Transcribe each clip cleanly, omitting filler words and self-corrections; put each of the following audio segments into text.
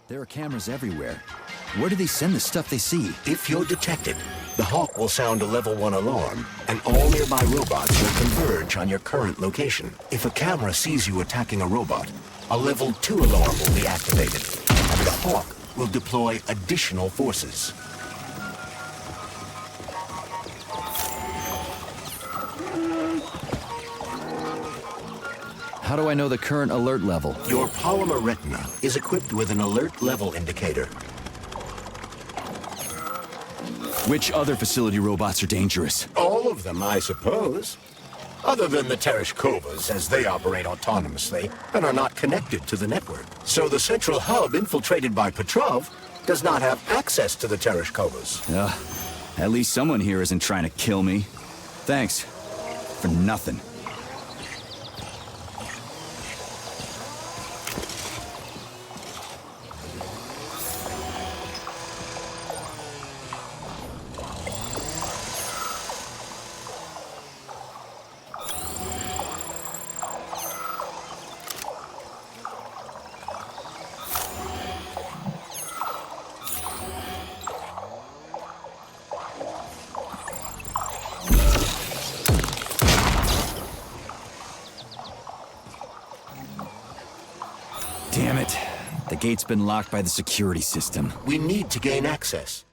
There are cameras everywhere. Where do they send the stuff they see? If you're detected, the Hawk will sound a level 1 alarm, and all nearby robots will converge on your current location. If a camera sees you attacking a robot, a level 2 alarm will be activated, and the Hawk will deploy additional forces. How do I know the current alert level? Your polymer retina is equipped with an alert level indicator. Which other facility robots are dangerous? All of them, I suppose. Other than the Tereshkovas, as they operate autonomously and are not connected to the network. So the central hub infiltrated by Petrov does not have access to the Tereshkovas. At least someone here isn't trying to kill me. Thanks. For nothing. Damn it. The gate's been locked by the security system. We need to gain access.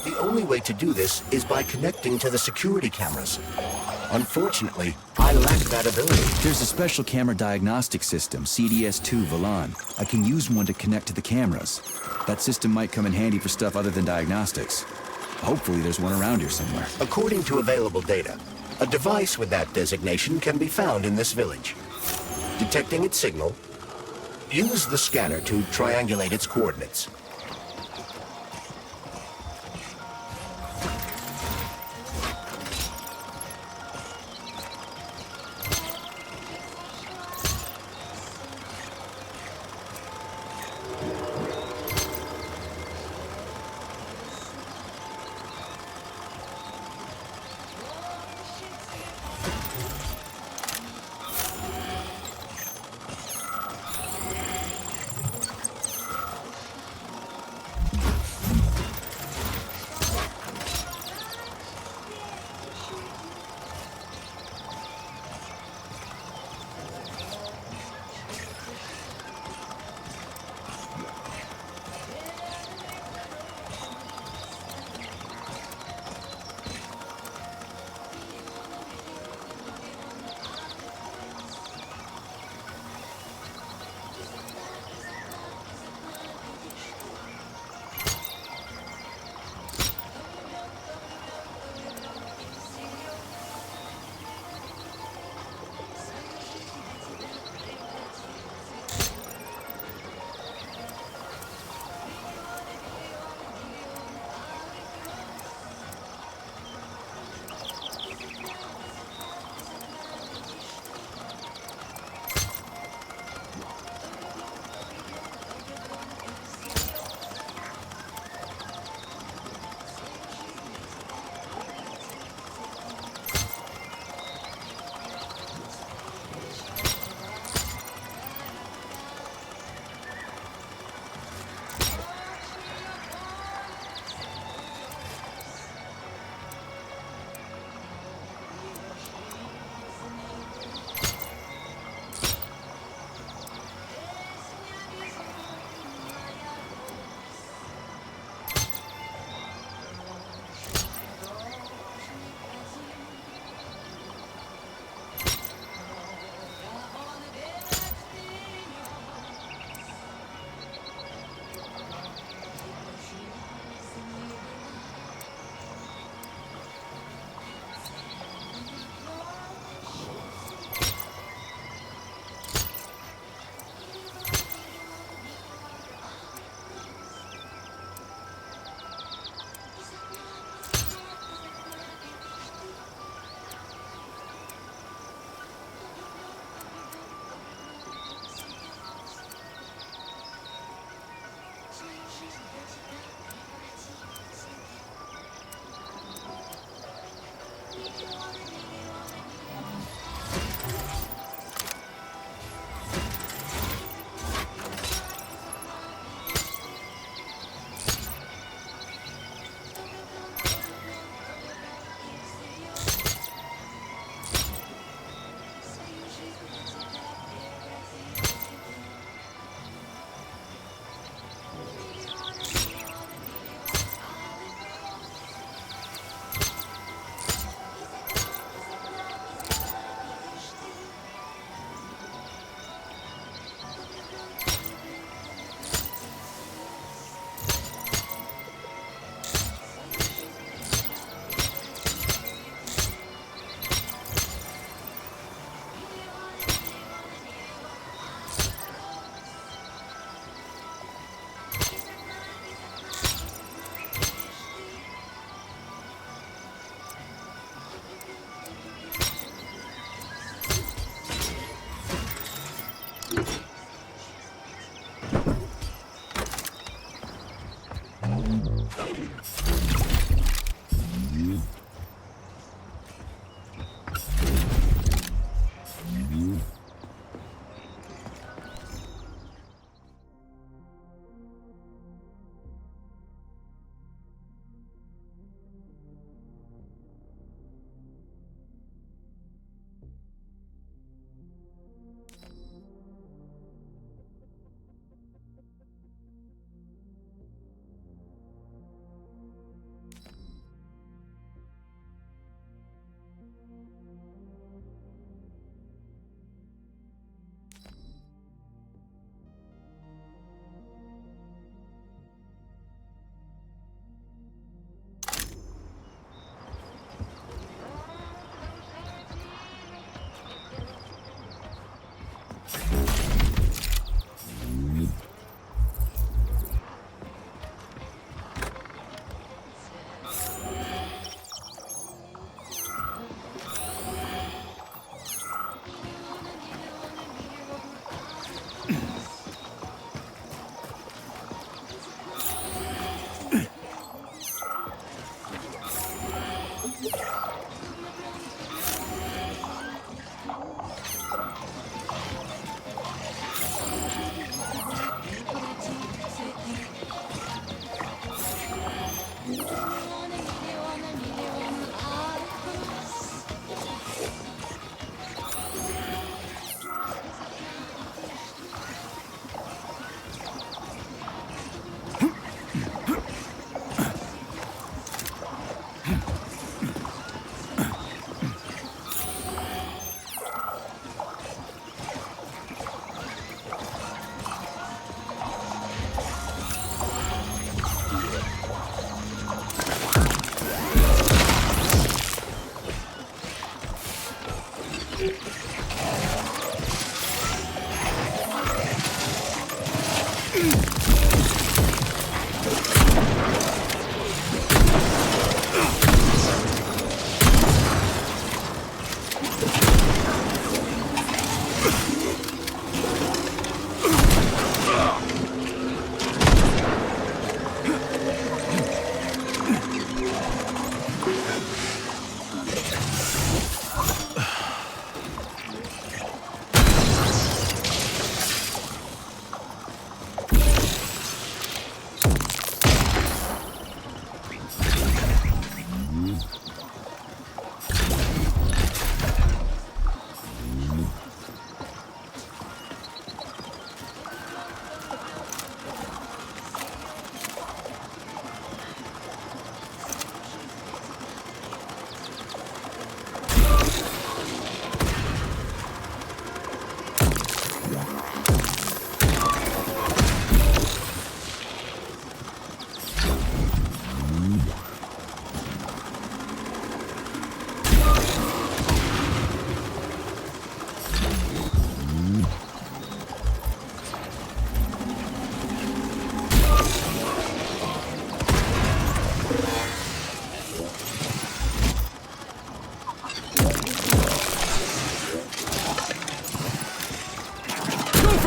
The only way to do this is by connecting to the security cameras. Unfortunately, I lack that ability. There's a special camera diagnostic system, CDS-2 Velan. I can use one to connect to the cameras. That system might come in handy for stuff other than diagnostics. Hopefully there's one around here somewhere. According to available data, a device with that designation can be found in this village. Detecting its signal, use the scanner to triangulate its coordinates.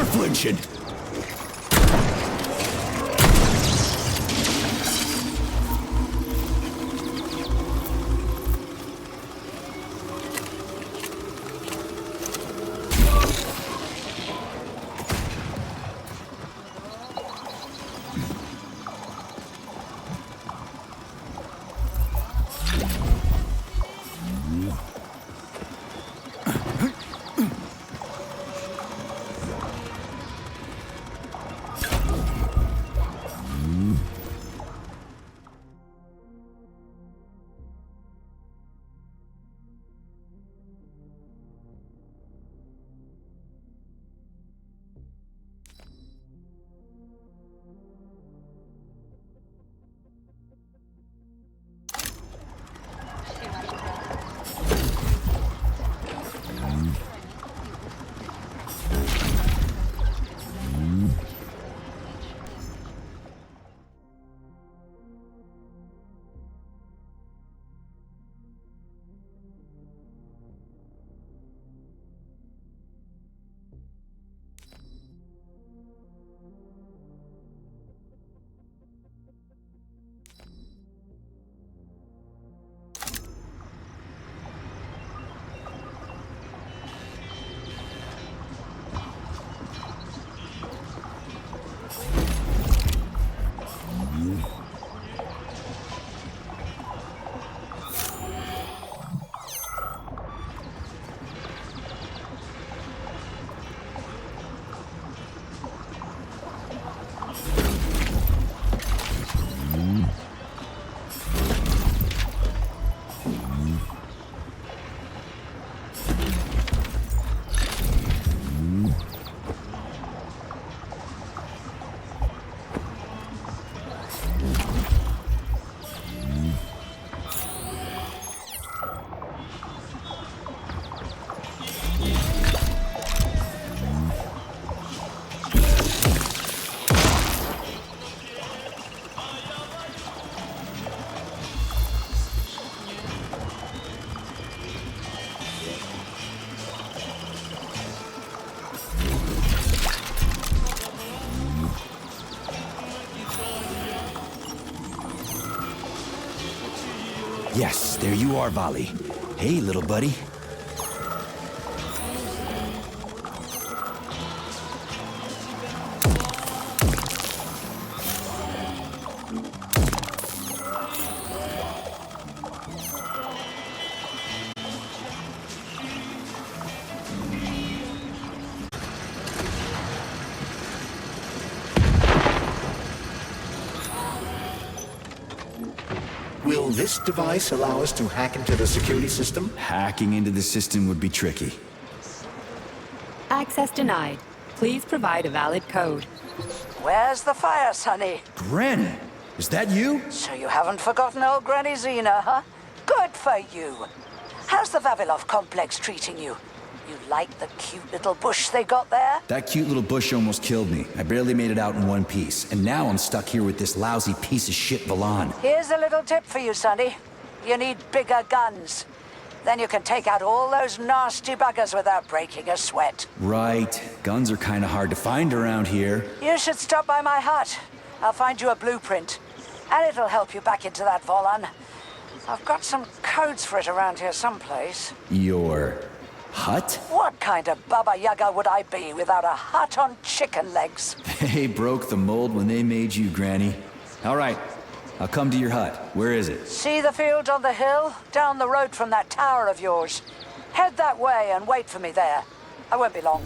for flinching. Yes, there you are, Vali. Hey, little buddy. Will this device allow us to hack into the security system? Hacking into the system would be tricky. Access denied. Please provide a valid code. Where's the fire, Sonny? Gren, is that you? So you haven't forgotten old Granny Xena, huh? Good for you. How's the Vavilov complex treating you? You like the cute little bush they got there? That cute little bush almost killed me. I barely made it out in one piece, and now I'm stuck here with this lousy piece of shit Valan. Here's a little tip for you, Sonny. You need bigger guns. Then you can take out all those nasty buggers without breaking a sweat. Right. Guns are kind of hard to find around here. You should stop by my hut. I'll find you a blueprint. And it'll help you back into that Volan. I've got some codes for it around here someplace. Your hut? What kind of Baba Yaga would I be without a hut on chicken legs? They broke the mold when they made you, Granny. All right, I'll come to your hut. Where is it? See the field on the hill? Down the road from that tower of yours. Head that way and wait for me there. I won't be long.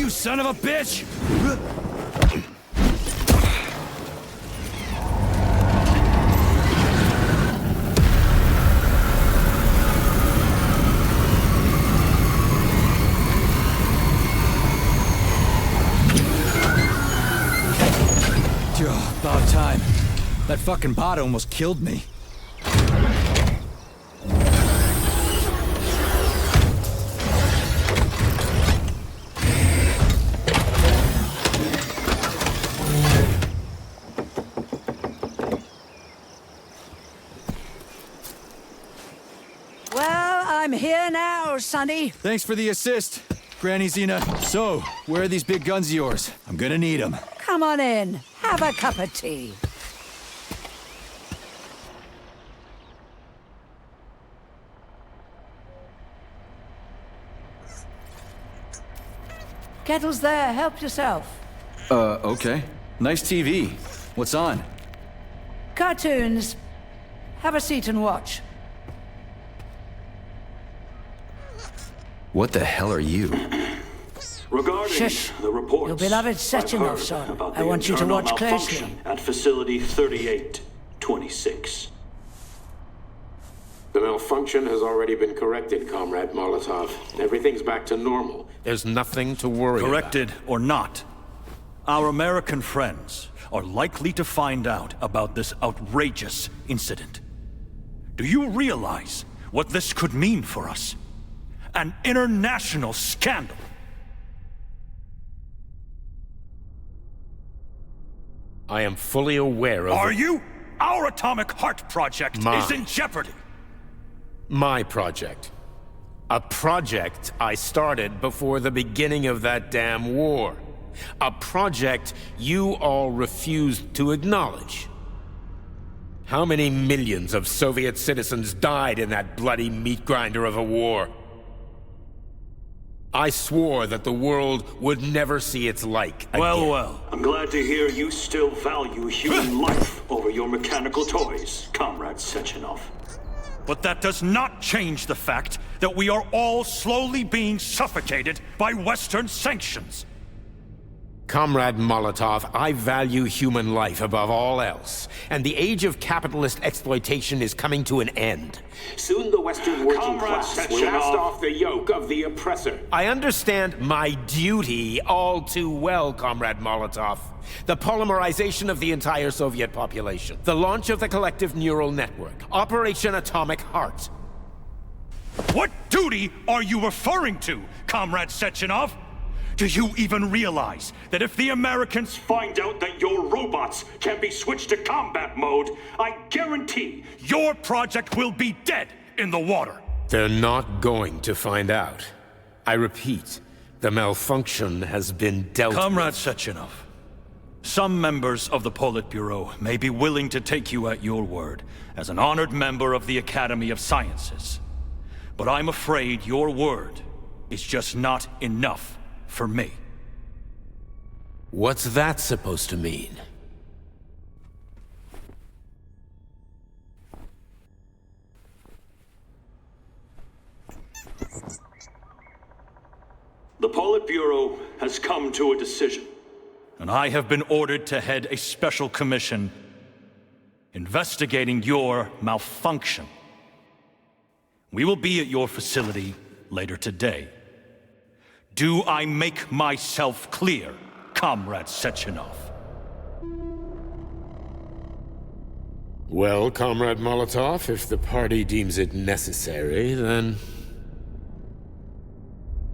You son of a bitch! About time. That fucking bot almost killed me. Well, I'm here now, Sonny. Thanks for the assist, Granny Xena. So, where are these big guns of yours? I'm gonna need them. Come on in. Have a cup of tea. Kettle's there. Help yourself. Okay. Nice TV. What's on? Cartoons. Have a seat and watch. What the hell are you? Regarding Shush. the reports, Your beloved I've Sechenov, heard son. about I the want you to internal watch malfunction closely. at Facility 3826. The malfunction has already been corrected, Comrade Molotov. Everything's back to normal. There's nothing to worry Corrected or not, our American friends are likely to find out about this outrageous incident. Do you realize what this could mean for us? An international scandal. I am fully aware of... Are you? Our Atomic Heart Project is in jeopardy. My project. A project I started before the beginning of that damn war. A project you all refused to acknowledge. How many millions of Soviet citizens died in that bloody meat grinder of a war? I swore that the world would never see its like again. Well. I'm glad to hear you still value human life over your mechanical toys, Comrade Sechenov. But that does not change the fact that we are all slowly being suffocated by Western sanctions. Comrade Molotov, I value human life above all else, and the age of capitalist exploitation is coming to an end. Soon the Western working Comrade class will Sechenov. cast off the yoke of the oppressor. I understand my duty all too well, Comrade Molotov. The polymerization of the entire Soviet population, the launch of the collective neural network, Operation Atomic Heart. What duty are you referring to, Comrade Sechenov? Do you even realize that if the Americans Find out that your robots can be switched to combat mode, I guarantee your project will be dead in the water? They're not going to find out. I repeat, the malfunction has been dealt with. Comrade Sechenov, some members of the Politburo may be willing to take you at your word as an honored member of the Academy of Sciences. But I'm afraid your word is just not enough for me. What's that supposed to mean? the Politburo has come to a decision. And I have been ordered to head a special commission investigating your malfunction. We will be at your facility later today. Do I make myself clear, Comrade Sechenov? Well, Comrade Molotov, if the party deems it necessary, then...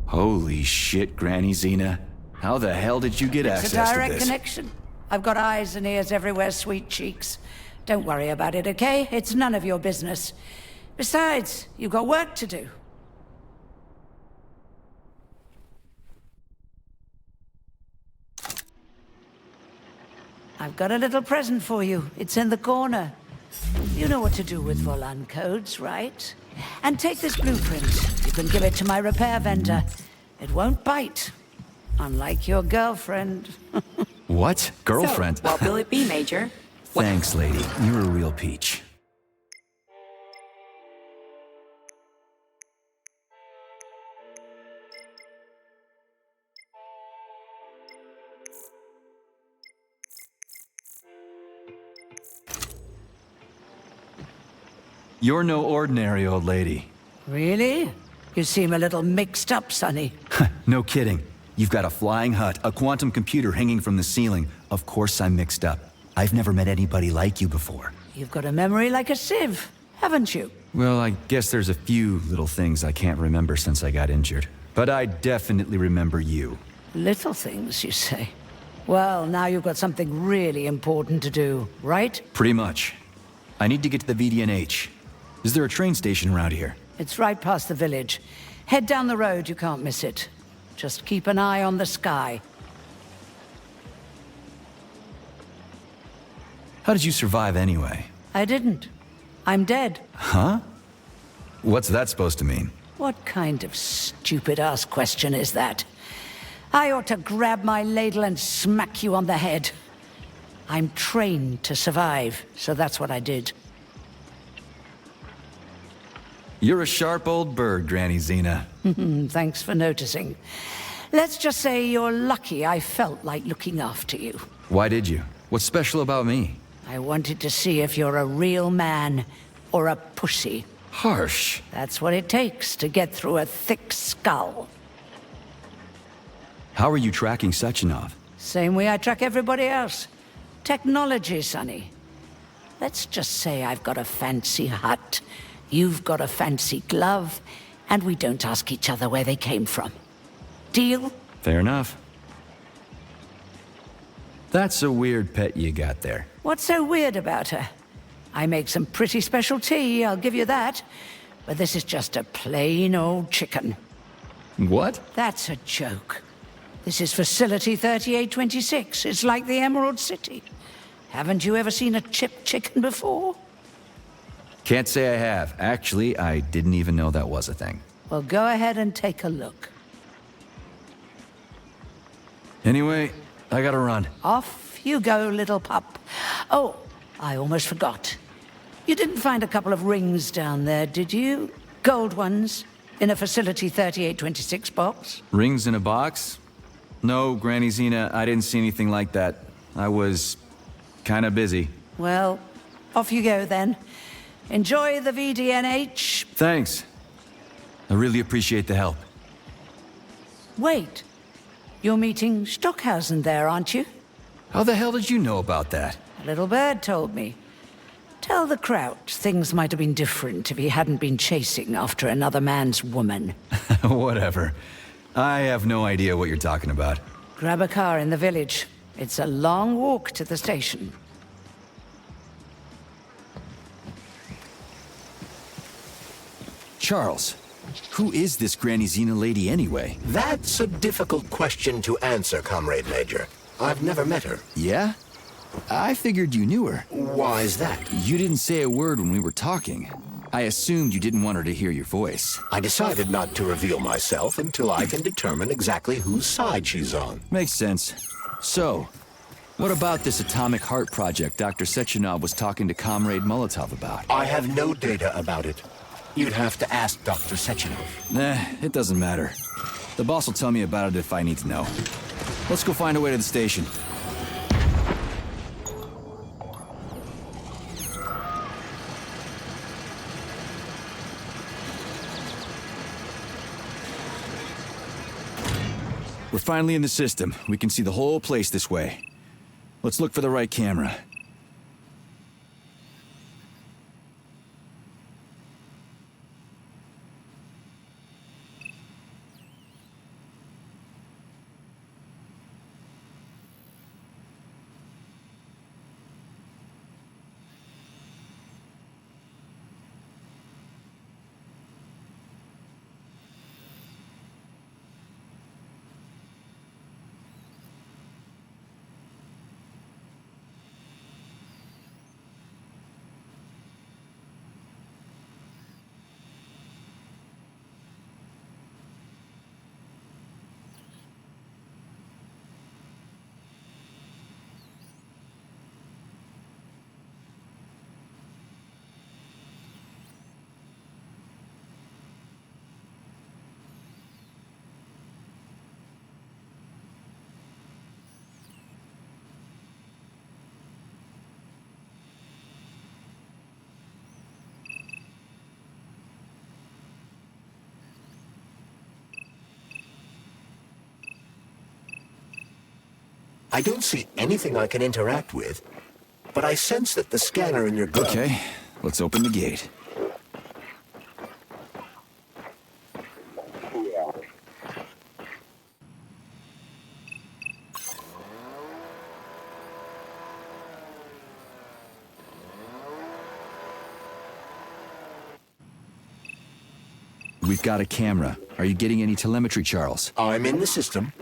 Holy shit, Granny Xena. How the hell did you get It's a access to direct this? connection. I've got eyes and ears everywhere, sweet cheeks. Don't worry about it, okay? It's none of your business. Besides, you've got work to do. I've got a little present for you. It's in the corner. You know what to do with Volan codes, right? And take this blueprint. You can give it to my repair vendor. It won't bite. Unlike your girlfriend. What? Girlfriend? So, what will it be, Major? Thanks, lady. You're a real peach. You're no ordinary old lady. Really? You seem a little mixed up, Sonny. No kidding. You've got a flying hut, a quantum computer hanging from the ceiling. Of course I'm mixed up. I've never met anybody like you before. You've got a memory like a sieve, haven't you? Well, I guess there's a few little things I can't remember since I got injured. But I definitely remember you. Little things, you say? Well, now you've got something really important to do, right? Pretty much. I need to get to the VDNH. Is there a train station around here? It's right past the village. Head down the road, you can't miss it. Just keep an eye on the sky. How did you survive anyway? I didn't. I'm dead. Huh? What's that supposed to mean? What kind of stupid-ass question is that? I ought to grab my ladle and smack you on the head. I'm trained to survive, so that's what I did. You're a sharp old bird, Granny Xena. Thanks for noticing. Let's just say you're lucky I felt like looking after you. Why did you? What's special about me? I wanted to see if you're a real man or a pussy. Harsh. That's what it takes to get through a thick skull. How are you tracking Sechenov? Same way I track everybody else. Technology, Sonny. Let's just say I've got a fancy hut, you've got a fancy glove, and we don't ask each other where they came from. Deal? Fair enough. That's a weird pet you got there. What's so weird about her? I make some pretty special tea, I'll give you that. But this is just a plain old chicken. What? That's a joke. This is Facility 3826. It's like the Emerald City. Haven't you ever seen a chipped chicken before? Can't say I have. Actually, I didn't even know that was a thing. Well, go ahead and take a look. Anyway, I gotta run. Off you go, little pup. Oh, I almost forgot. You didn't find a couple of rings down there, did you? Gold ones, in a Facility 3826 box? Rings in a box? No, Granny Xena, I didn't see anything like that. I was kinda busy. Well, off you go then. Enjoy the VDNH. Thanks. I really appreciate the help. Wait, you're meeting Stockhausen there, aren't you? How the hell did you know about that? A little bird told me. Tell the Kraut things might have been different if he hadn't been chasing after another man's woman. Whatever. I have no idea what you're talking about. Grab a car in the village. It's a long walk to the station. Charles, who is this Granny Xena lady anyway? That's a difficult question to answer, Comrade Major. I've never met her. Yeah? I figured you knew her. Why is that? You didn't say a word when we were talking. I assumed you didn't want her to hear your voice. I decided not to reveal myself until I can determine exactly whose side she's on. Makes sense. So, what about this atomic heart project Dr. Sechenov was talking to Comrade Molotov about? I have no data about it. You'd have to ask Dr. Sechenov. Nah, it doesn't matter. The boss will tell me about it if I need to know. Let's go find a way to the station. We're finally in the system. We can see the whole place this way. Let's look for the right camera. I don't see anything I can interact with, but I sense that the scanner in your gun... Okay, let's open the gate. We've got a camera. Are you getting any telemetry, Charles? I'm in the system.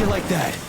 Like that.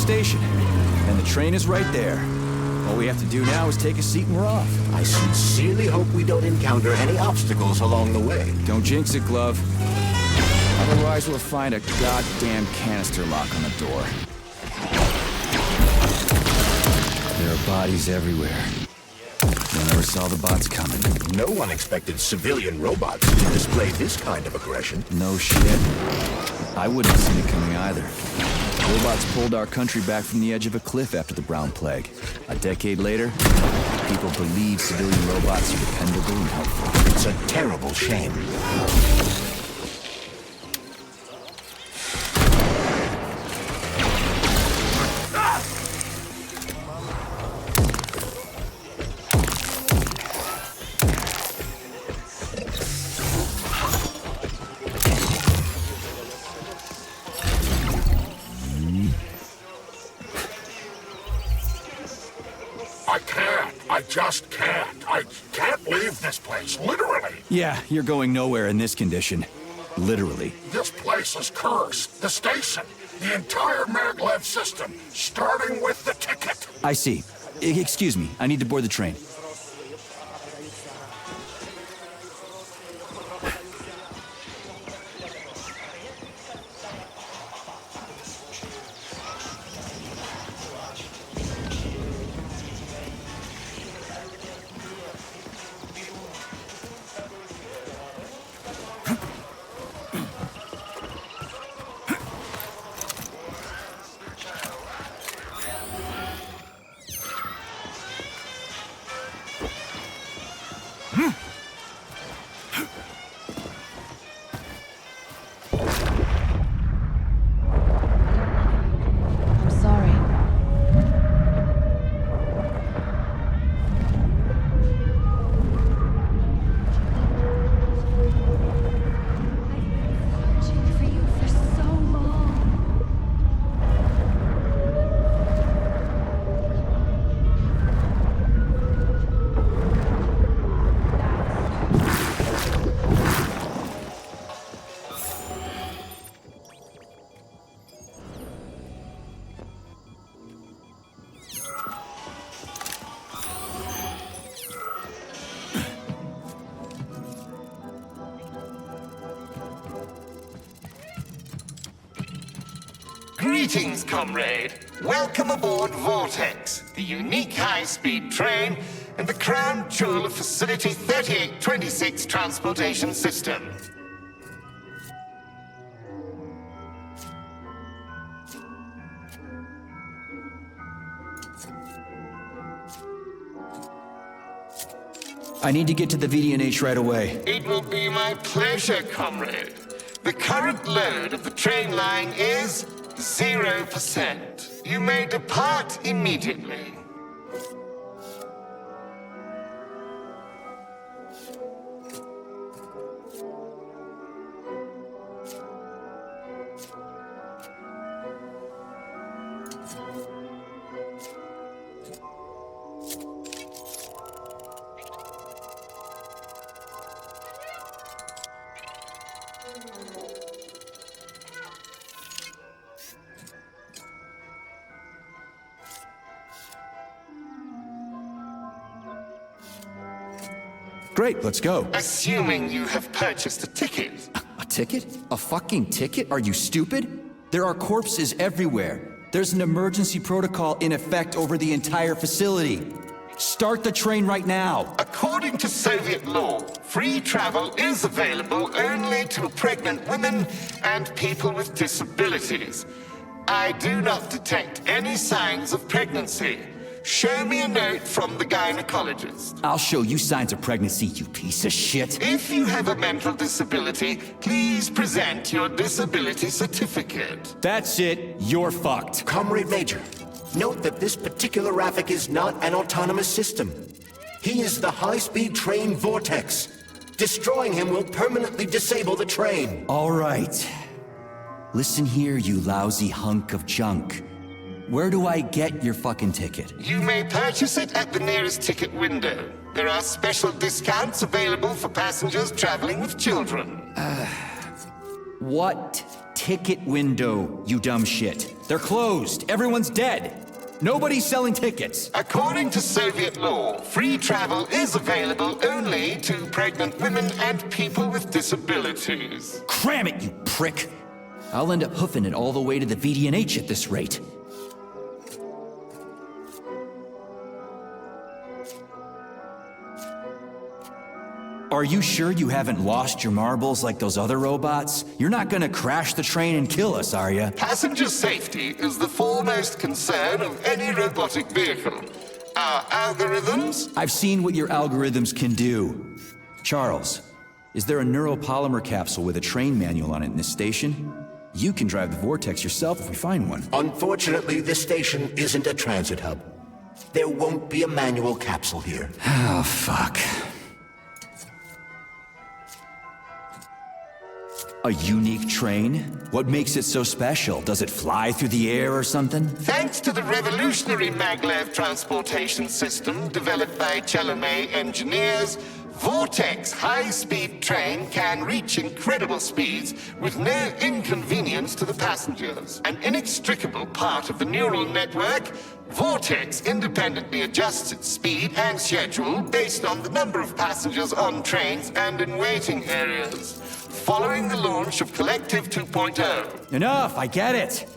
station. And the train is right there. All we have to do now is take a seat and we're off. I sincerely hope we don't encounter any obstacles along the way. Don't jinx it, Glove. Otherwise, we'll find a goddamn canister lock on the door. There are bodies everywhere. I never saw the bots coming. No one expected civilian robots to display this kind of aggression. No shit. I wouldn't have seen it coming either. Robots pulled our country back from the edge of a cliff after the Brown Plague. A decade later, people believe civilian robots are dependable and helpful. It's a terrible shame. I just can't. I can't leave this place, literally. Yeah, you're going nowhere in this condition. Literally. This place is cursed. The station, the entire maglev system, starting with the ticket. I see. Excuse me, I need to board the train. I'm sorry. I've been searching for you for so long. Greetings, comrade. Welcome aboard Vortex, the unique high-speed train and the crown jewel of Facility 3826 Transportation System. I need to get to the VDNH right away. It will be my pleasure, comrade. The current load of the train line is 0%. You may depart immediately. Great, let's go. Assuming you have purchased a ticket. A ticket? A fucking ticket? Are you stupid? There are corpses everywhere. There's an emergency protocol in effect over the entire facility. Start the train right now. According to Soviet law, free travel is available only to pregnant women and people with disabilities. I do not detect any signs of pregnancy. Show me a note from the gynecologist. I'll show you signs of pregnancy, you piece of shit. If you have a mental disability, please present your disability certificate. That's it. You're fucked. Comrade Major, note that this particular Raffic is not an autonomous system. He is the high-speed train Vortex. Destroying him will permanently disable the train. All right. Listen here, you lousy hunk of junk. Where do I get your fucking ticket? You may purchase it at the nearest ticket window. There are special discounts available for passengers traveling with children. What ticket window, you dumb shit. They're closed. Everyone's dead. Nobody's selling tickets. According to Soviet law, free travel is available only to pregnant women and people with disabilities. Cram it, you prick. I'll end up hoofing it all the way to the VDNH at this rate. Are you sure you haven't lost your marbles like those other robots? You're not gonna crash the train and kill us, are you? Passenger safety is the foremost concern of any robotic vehicle. Our algorithms? I've seen what your algorithms can do. Charles, is there a neuropolymer capsule with a train manual on it in this station? You can drive the Vortex yourself if we find one. Unfortunately, this station isn't a transit hub. There won't be a manual capsule here. Oh, fuck. A unique train? What makes it so special? Does it fly through the air or something? Thanks to the revolutionary maglev transportation system developed by Chalamet engineers, Vortex high-speed train can reach incredible speeds with no inconvenience to the passengers. An inextricable part of the neural network, Vortex independently adjusts its speed and schedule based on the number of passengers on trains and in waiting areas. Following the launch of Collective 2.0. Enough, I get it.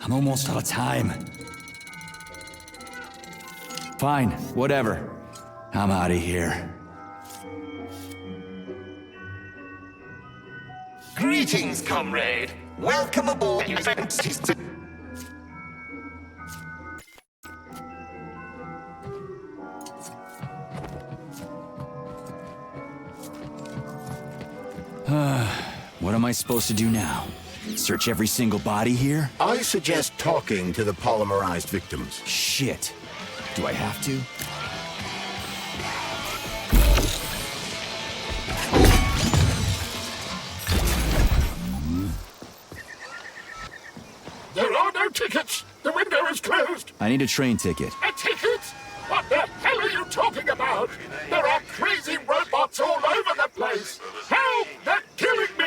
I'm almost out of time. Fine, whatever. I'm out of here. Greetings, comrade. Welcome aboard. What am I supposed to do now? Search every single body here? I suggest talking to the polymerized victims. Shit. Do I have to? There are no tickets. The window is closed. I need a train ticket. A ticket? What the hell are you talking about? There are crazy robots all over the place. Help! They're killing me!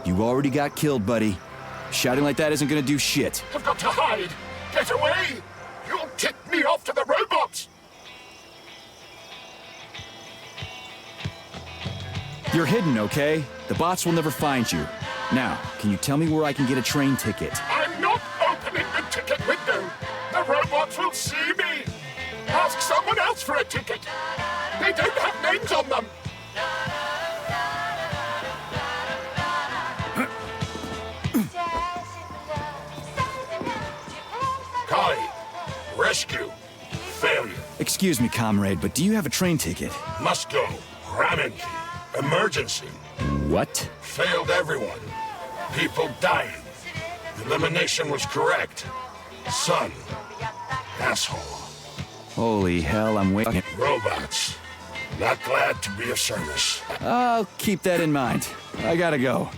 You already got killed, buddy. Shouting like that isn't gonna do shit. I've got to hide. Get away! You'll tip me off to the robots! You're hidden, okay? The bots will never find you. Now, can you tell me where I can get a train ticket? I'm not opening the ticket window. The robots will see me. Ask someone else for a ticket. They don't have names on them. Kali, rescue. Failure. Excuse me, comrade, but do you have a train ticket? Must go. Ramming. Emergency. What? Failed everyone. People dying. Elimination was correct. Son. Asshole. Holy hell, I'm waiting. Robots. Not glad to be of service. I'll keep that in mind. I gotta go.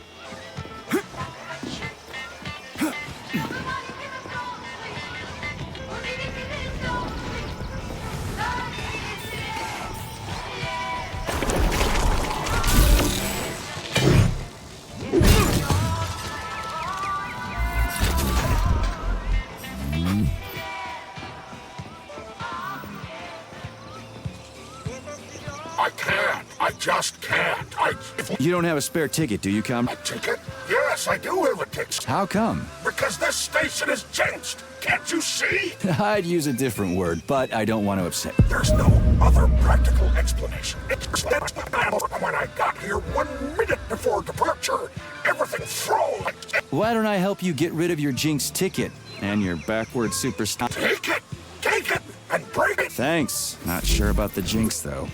I can't. I just can't. You don't have a spare ticket, do you, A ticket? Yes, I do have a ticket. How come? Because this station is jinxed. Can't you see? I'd use a different word, but I don't want to upset. There's no other practical explanation. It's when I got here 1 minute before departure, everything froze. Why don't I help you get rid of your Jinx ticket and your backward superstar? Take it, and break it. Thanks. Not sure about the Jinx, though.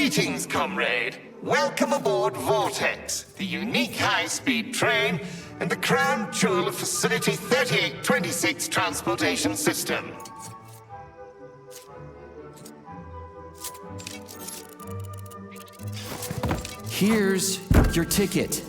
Greetings, comrade. Welcome aboard Vortex, the unique high-speed train and the crown jewel of Facility 3826 Transportation System. Here's your ticket.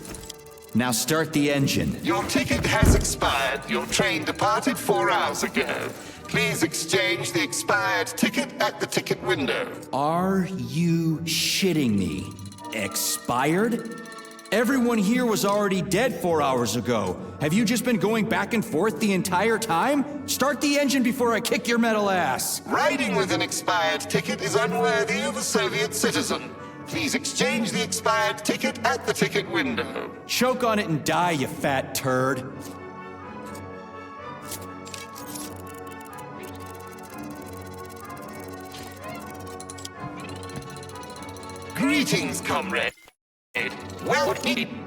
Now start the engine. Your ticket has expired. Your train departed 4 hours ago. Please exchange the expired ticket at the ticket window. Are you shitting me? Expired? Everyone here was already dead 4 hours ago. Have you just been going back and forth the entire time? Start the engine before I kick your metal ass. Riding with an expired ticket is unworthy of a Soviet citizen. Please exchange the expired ticket at the ticket window. Choke on it and die, you fat turd. Greetings, comrade. Welcome.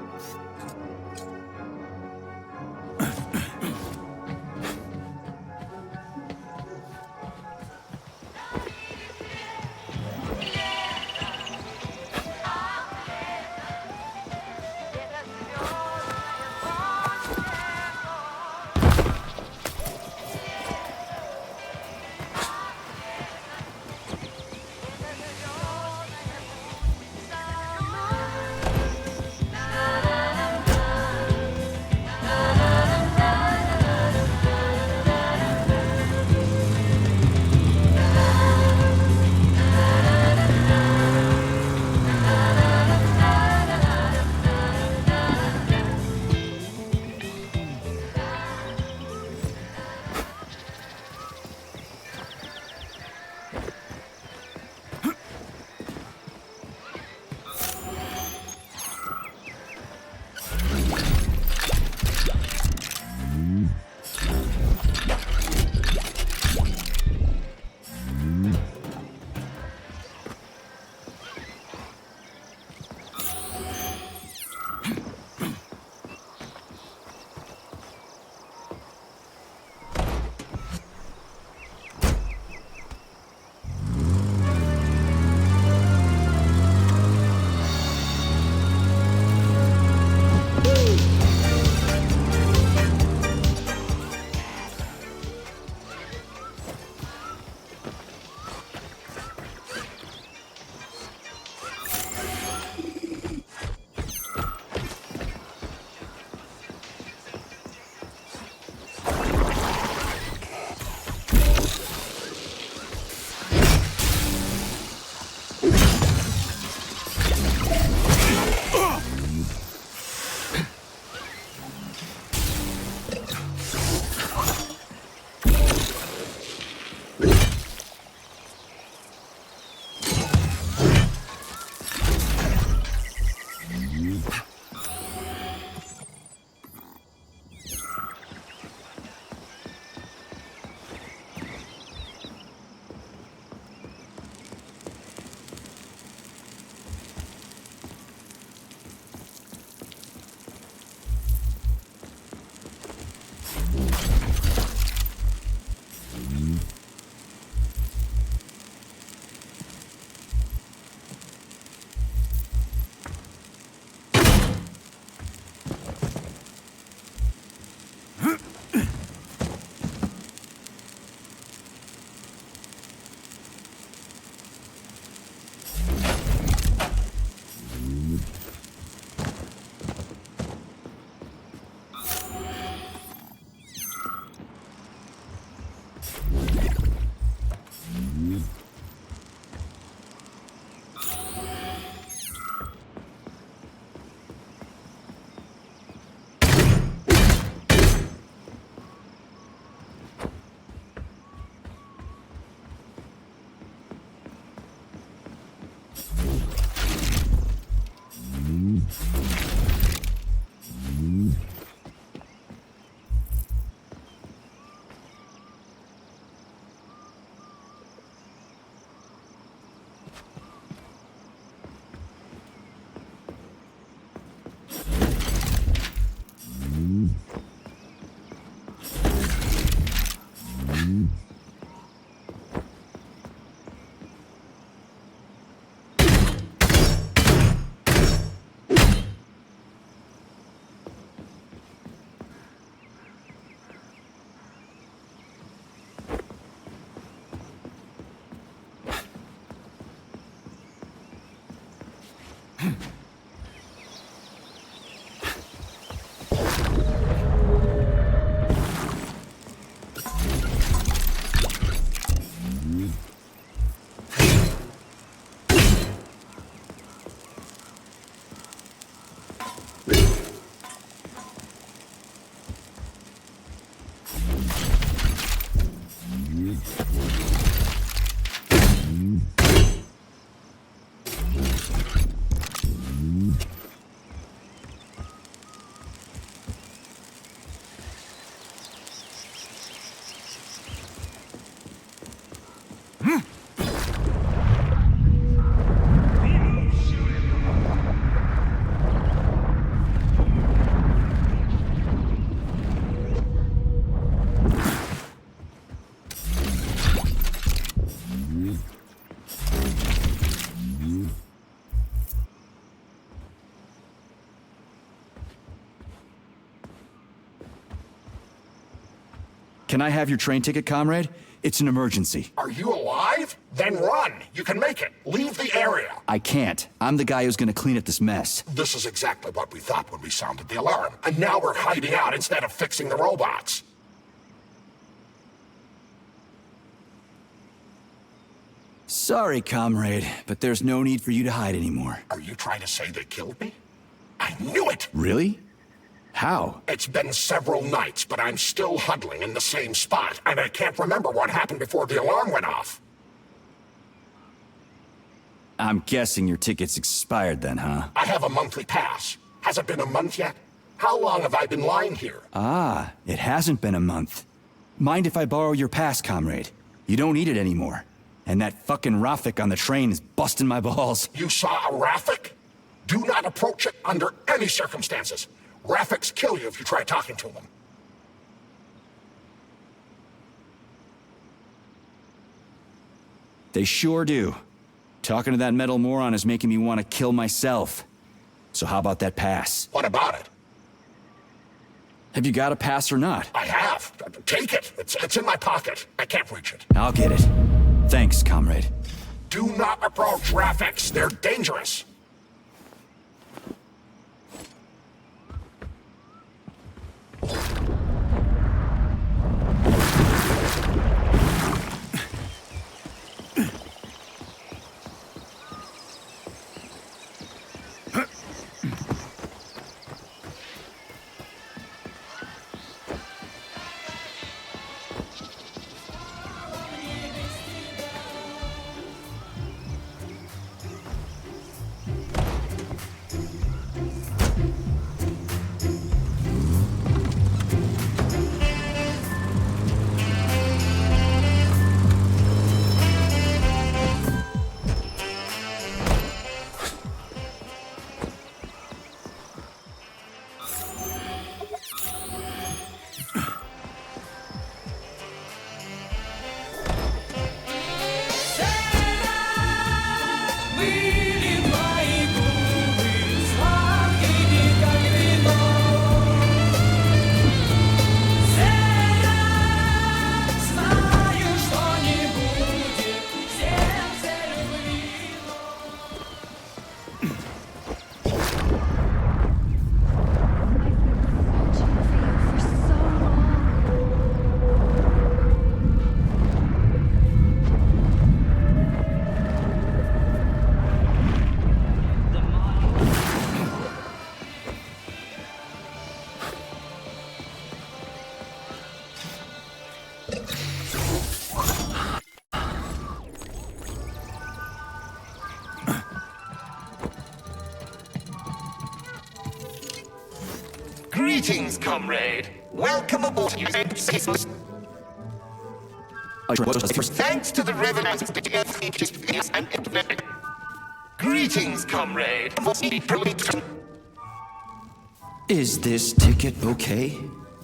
Can I have your train ticket, comrade? It's an emergency. Are you alive? Then run. You can make it. Leave the area. I can't. I'm the guy who's gonna clean up this mess. This is exactly what we thought when we sounded the alarm. And now we're hiding out instead of fixing the robots. Sorry, comrade, but there's no need for you to hide anymore. Are you trying to say they killed me? I knew it! Really? How? It's been several nights, but I'm still huddling in the same spot, and I can't remember what happened before the alarm went off. I'm guessing your ticket's expired then, huh? I have a monthly pass. Has it been a month yet? How long have I been lying here? Ah, it hasn't been a month. Mind if I borrow your pass, comrade? You don't need it anymore. And that fucking Rafik on the train is busting my balls. You saw a Rafik? Do not approach it under any circumstances. Rafiks kill you if you try talking to them. They sure do. Talking to that metal moron is making me want to kill myself. So how about that pass? What about it? Have you got a pass or not? I have. Take it. It's in my pocket. I can't reach it. I'll get it. Thanks, comrade. Do not approach Rafiks. They're dangerous. Greetings, comrade. Welcome aboard. Thanks to the revenants and greetings, comrade. Is this ticket okay?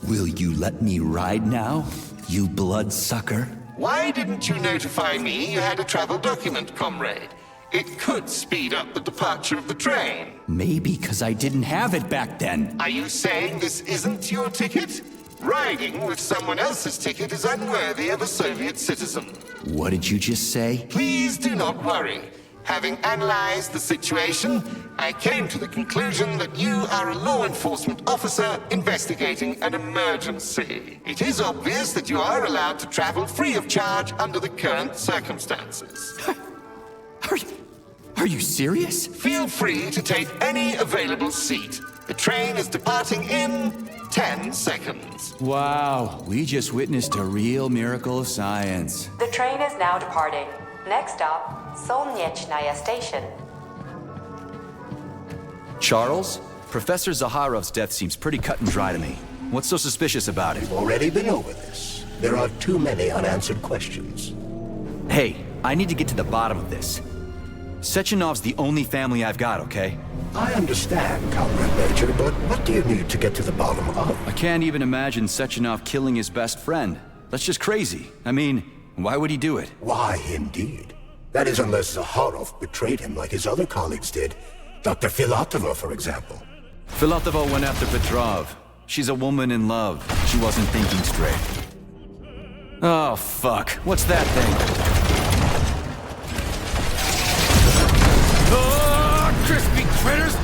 Will you let me ride now, you bloodsucker? Why didn't you notify me you had a travel document, comrade? It could speed up the departure of the train. Maybe because I didn't have it back then. Are you saying this isn't your ticket? Riding with someone else's ticket is unworthy of a Soviet citizen. What did you just say? Please do not worry. Having analyzed the situation, I came to the conclusion that you are a law enforcement officer investigating an emergency. It is obvious that you are allowed to travel free of charge under the current circumstances. Are you serious? Feel free to take any available seat. The train is departing in 10 seconds. Wow, we just witnessed a real miracle of science. The train is now departing. Next stop, Solnechnaya Station. Charles? Professor Zaharov's death seems pretty cut and dry to me. What's so suspicious about it? We've already been over this. There are too many unanswered questions. Hey, I need to get to the bottom of this. Sechenov's the only family I've got, okay? I understand, Comrade Major, but what do you need to get to the bottom of? I can't even imagine Sechenov killing his best friend. That's just crazy. I mean, why would he do it? Why, indeed. That is unless Zaharov betrayed him like his other colleagues did. Dr. Filatova, for example. Filatova went after Petrov. She's a woman in love. She wasn't thinking straight. Oh, fuck. What's that thing? Oh, crispy critters!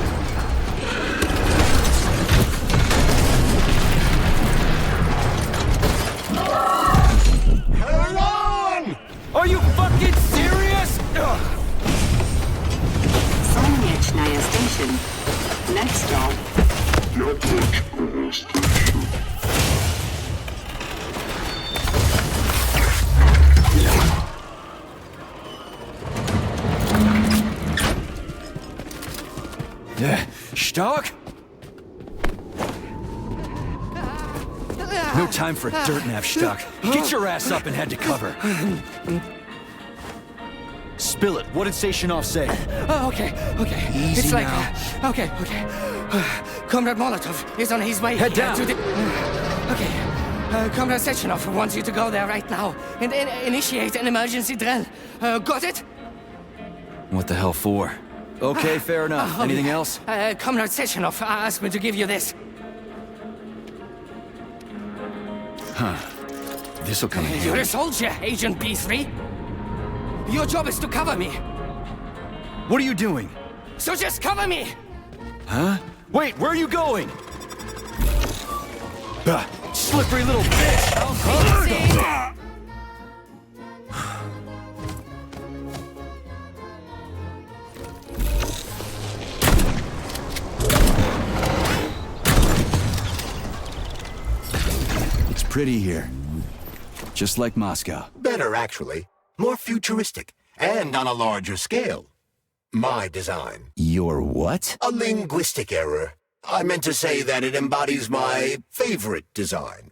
Hold on! Are you fucking serious? Солнечная station. Next stop. Stark? No time for a dirt nap, Stark. Get your ass up and head to cover. Spill it. What did Sashanov say? Oh, okay. Easy It's like, now. okay. Comrade Molotov is on his way. Head down. To the... Okay. Comrade Sechenov wants you to go there right now and initiate an emergency drill. Got it? What the hell for? Okay, fair enough. Anything else? Comrade Sechenov asked me to give you this. Huh. This'll come in handy. You're a soldier, Agent B3. Your job is to cover me. What are you doing? So just cover me! Huh? Wait, where are you going? Slippery little bitch! It's pretty here. Just like Moscow. Better, actually. More futuristic, and on a larger scale. My design. Your what? A linguistic error. I meant to say that it embodies my favorite design.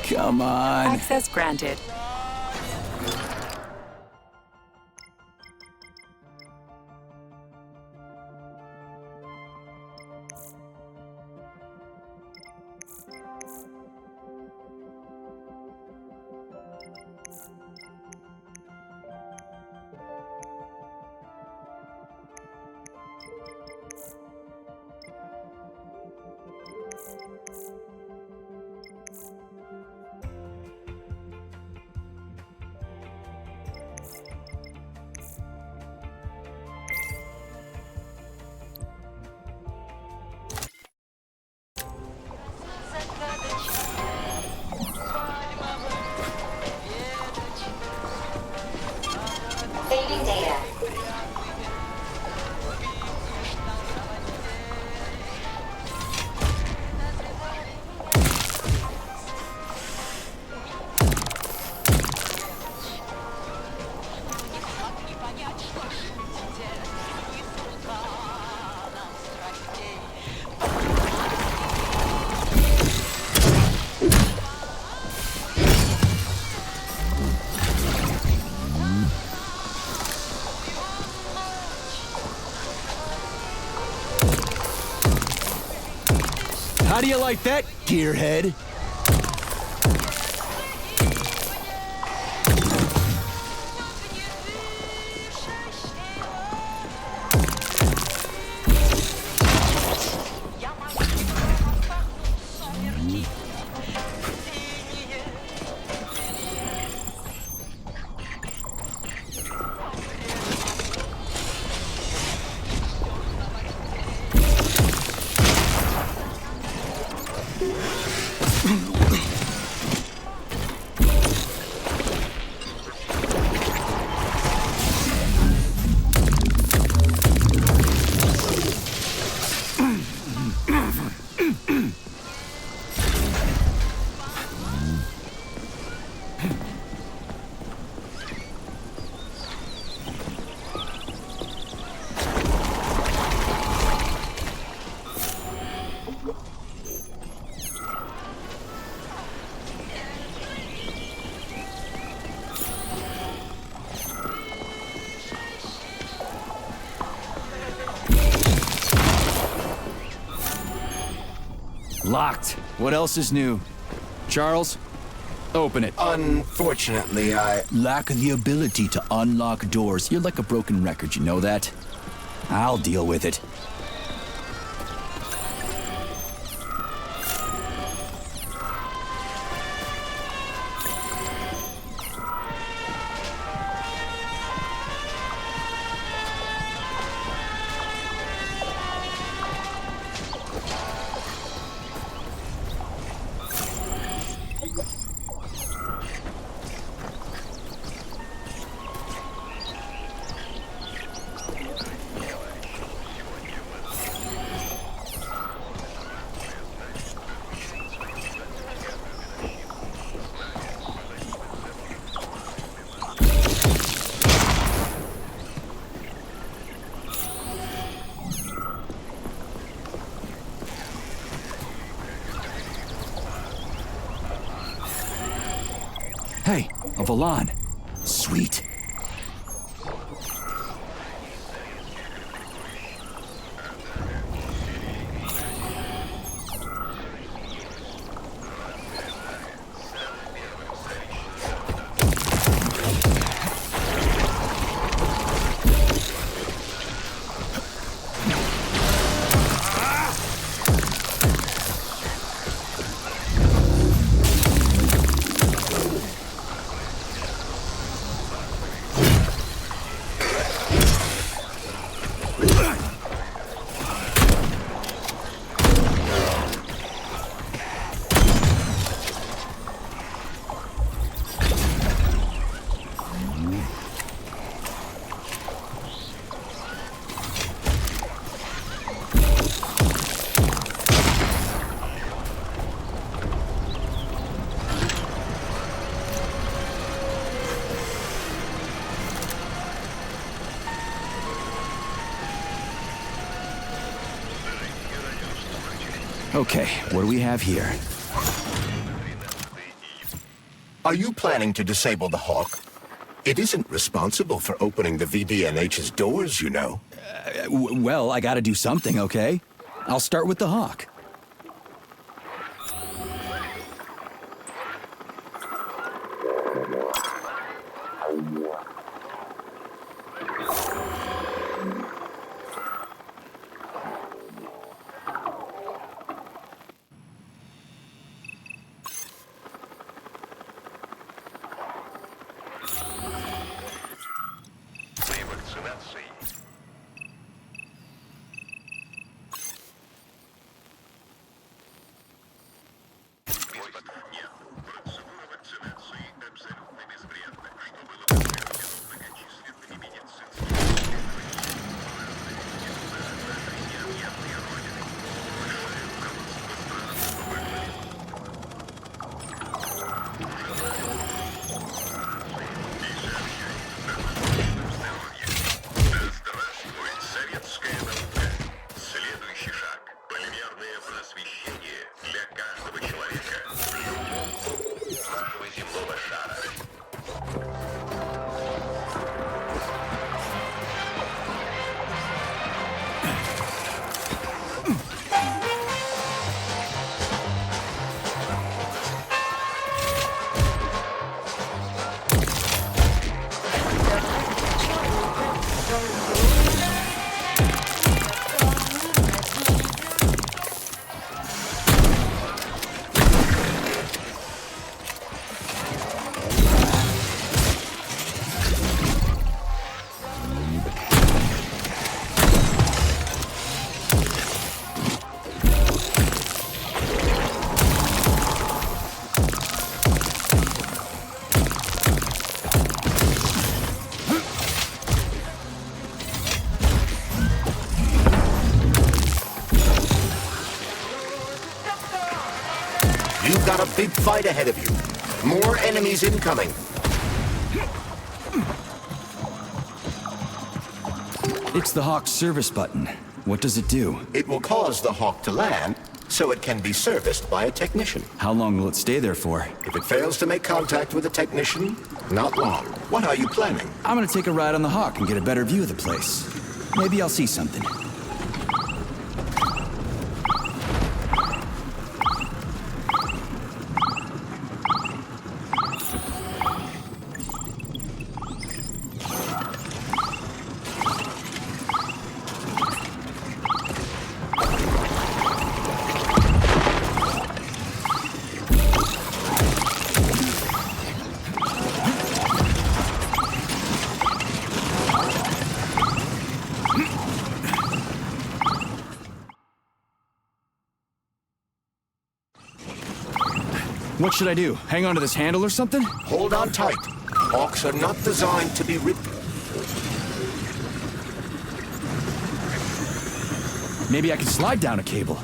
Come on. Access granted. Saving data. How do you like that, gearhead? Locked. What else is new? Charles, open it. Unfortunately, I... Lack the ability to unlock doors. You're like a broken record, you know that? I'll deal with it. Hey, a Volan. Sweet. Okay, what do we have here? Are you planning to disable the Hawk? It isn't responsible for opening the VDNH's doors, you know. Well, I gotta do something, okay? I'll start with the Hawk. You've got a big fight ahead of you. More enemies incoming. It's the Hawk's service button. What does it do? It will cause the Hawk to land, so it can be serviced by a technician. How long will it stay there for? If it fails to make contact with a technician, not long. What are you planning? I'm gonna take a ride on the Hawk and get a better view of the place. Maybe I'll see something. What should I do? Hang on to this handle or something? Hold on tight. Hawks are not designed to be ripped. Maybe I can slide down a cable.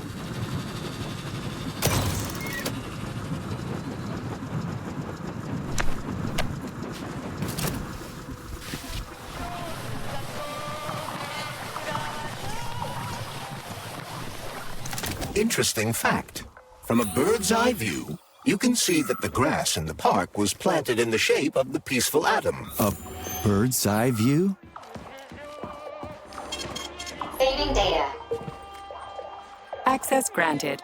Interesting fact. From a bird's eye view, you can see that the grass in the park was planted in the shape of the peaceful atom. A bird's eye view? Saving data. Access granted.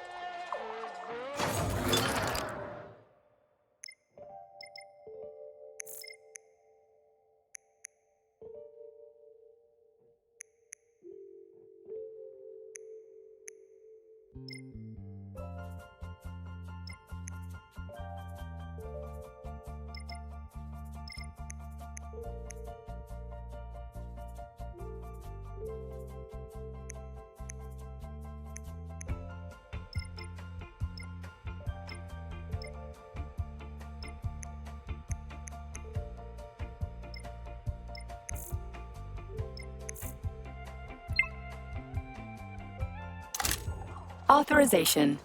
Authorization.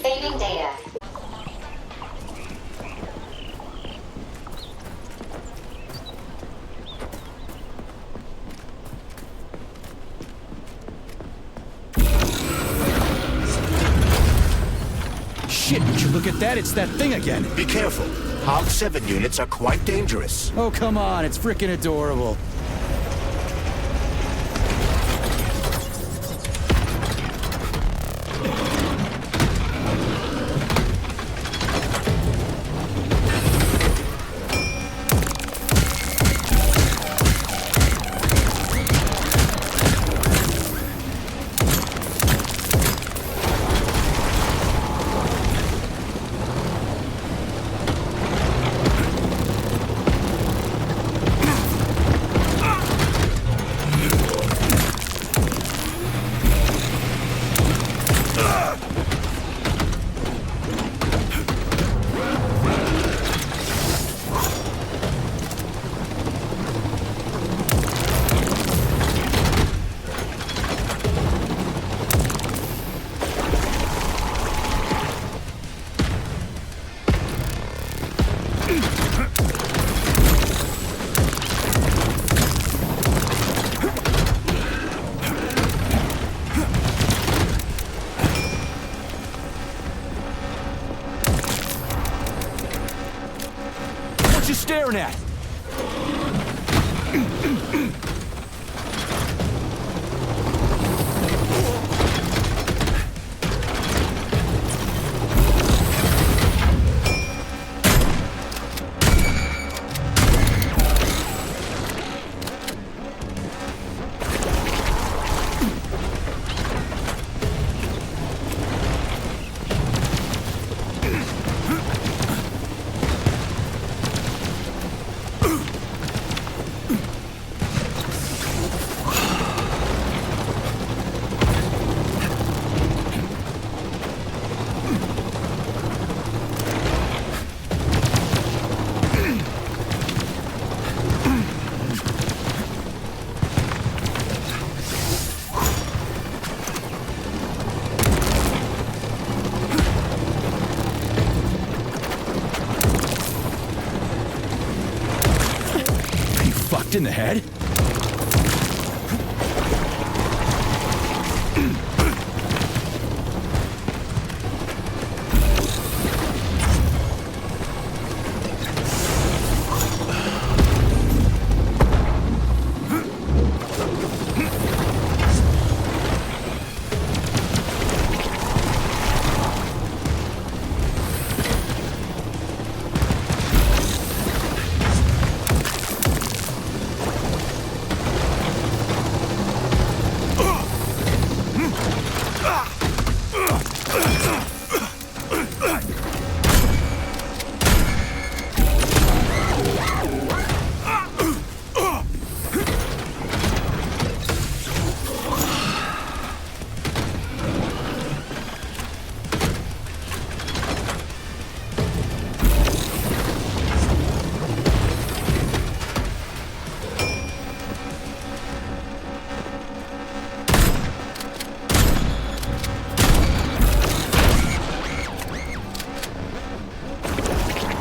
Saving data. Shit, would you look at that? It's that thing again. Be careful. HOG-7 units are quite dangerous. Oh, come on. It's freaking adorable. What you staring at? Fucked in the head?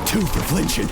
Two for flinching.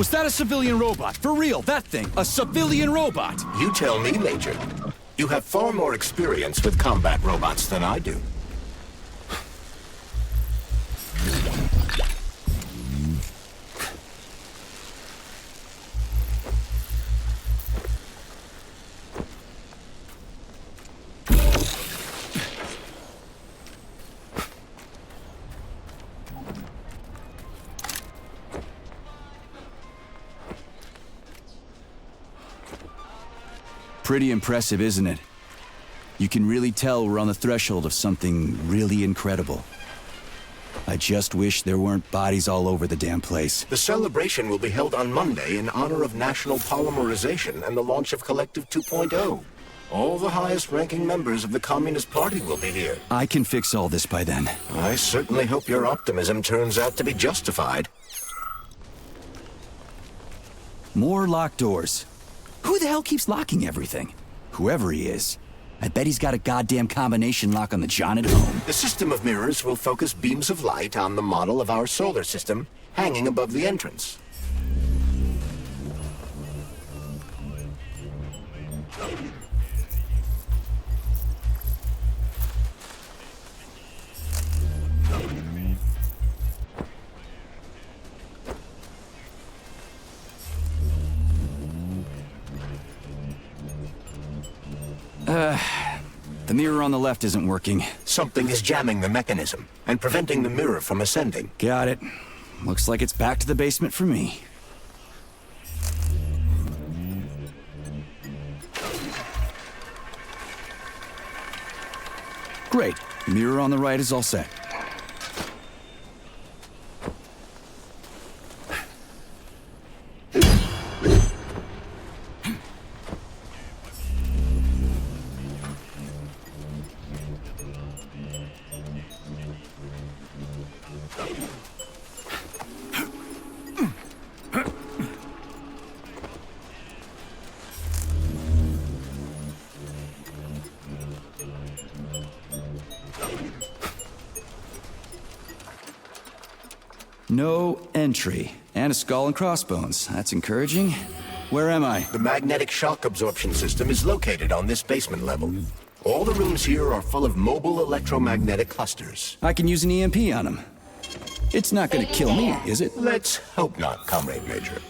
Was that a civilian robot? For real, that thing. A civilian robot. You tell me, Major. You have far more experience with combat robots than I do. Pretty impressive, isn't it? You can really tell we're on the threshold of something really incredible. I just wish there weren't bodies all over the damn place. The celebration will be held on Monday in honor of National Polymerization and the launch of Collective 2.0. All the highest-ranking members of the Communist Party will be here. I can fix all this by then. I certainly hope your optimism turns out to be justified. More locked doors. Who the hell keeps locking everything? Whoever he is. I bet he's got a goddamn combination lock on the John at home. The system of mirrors will focus beams of light on the model of our solar system hanging above the entrance. The mirror on the left isn't working. Something is jamming the mechanism and preventing the mirror from ascending. Got it. Looks like it's back to the basement for me. Great. Mirror on the right is all set. No entry. And a skull and crossbones. That's encouraging. Where am I? The magnetic shock absorption system is located on this basement level. All the rooms here are full of mobile electromagnetic clusters. I can use an EMP on them. It's not gonna kill me, is it? Let's hope not, Comrade Major.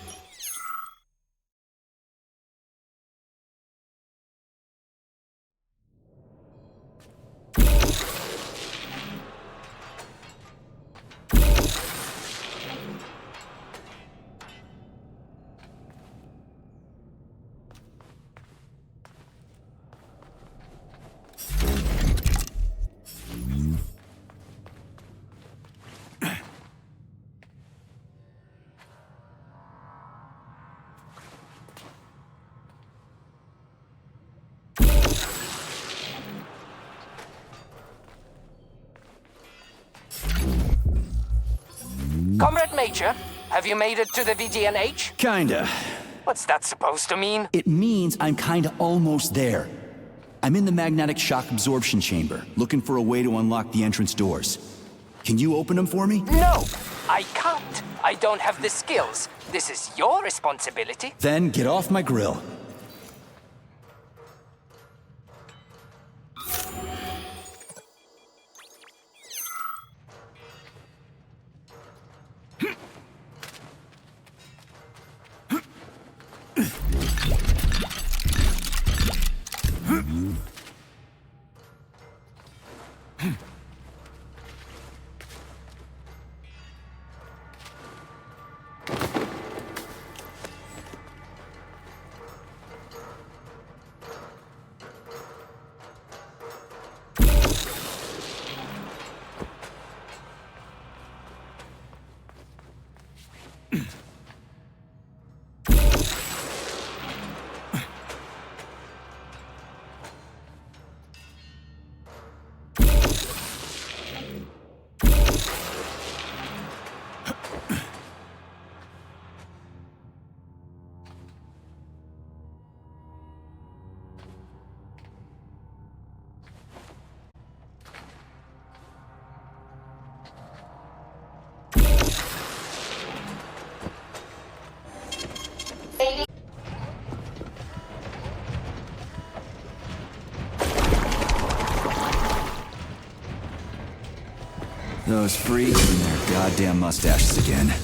Comrade Major, have you made it to the VGNH? Kinda. What's that supposed to mean? It means I'm kinda almost there. I'm in the magnetic shock absorption chamber, looking for a way to unlock the entrance doors. Can you open them for me? No, I can't. I don't have the skills. This is your responsibility. Then get off my grill. Those freaks and their goddamn mustaches again.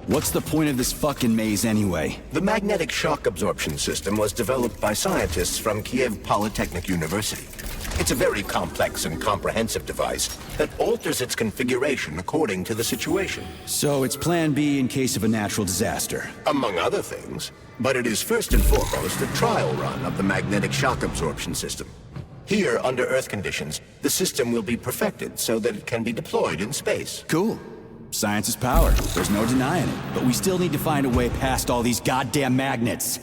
What's the point of this fucking maze anyway? The magnetic shock absorption system was developed by scientists from Kiev Polytechnic University. It's a very complex and comprehensive device that alters its configuration according to the situation. So it's plan B in case of a natural disaster. Among other things. But it is first and foremost a trial run of the magnetic shock absorption system. Here, under Earth conditions, the system will be perfected so that it can be deployed in space. Cool. Science is power. There's no denying it. But we still need to find a way past all these goddamn magnets.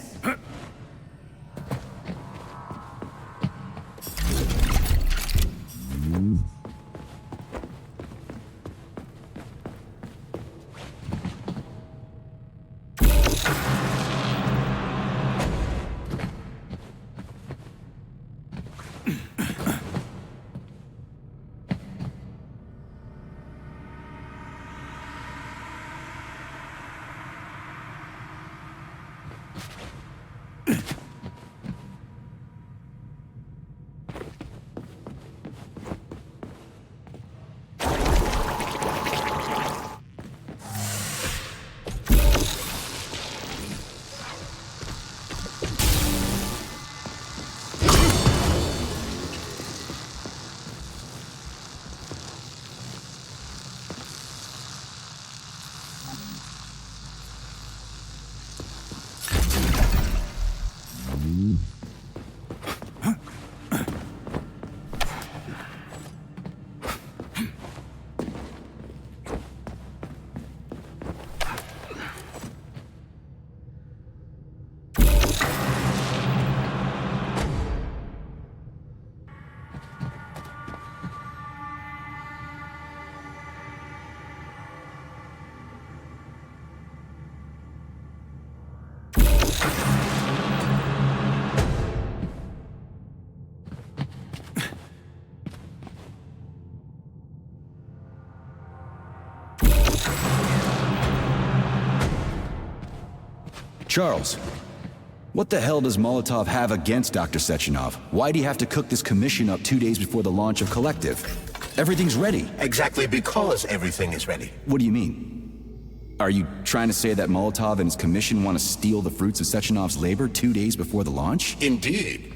Charles, what the hell does Molotov have against Dr. Sechenov? Why'd he have to cook this commission up 2 days before the launch of Collective? Everything's ready. Exactly because everything is ready. What do you mean? Are you trying to say that Molotov and his commission want to steal the fruits of Sechenov's labor 2 days before the launch? Indeed.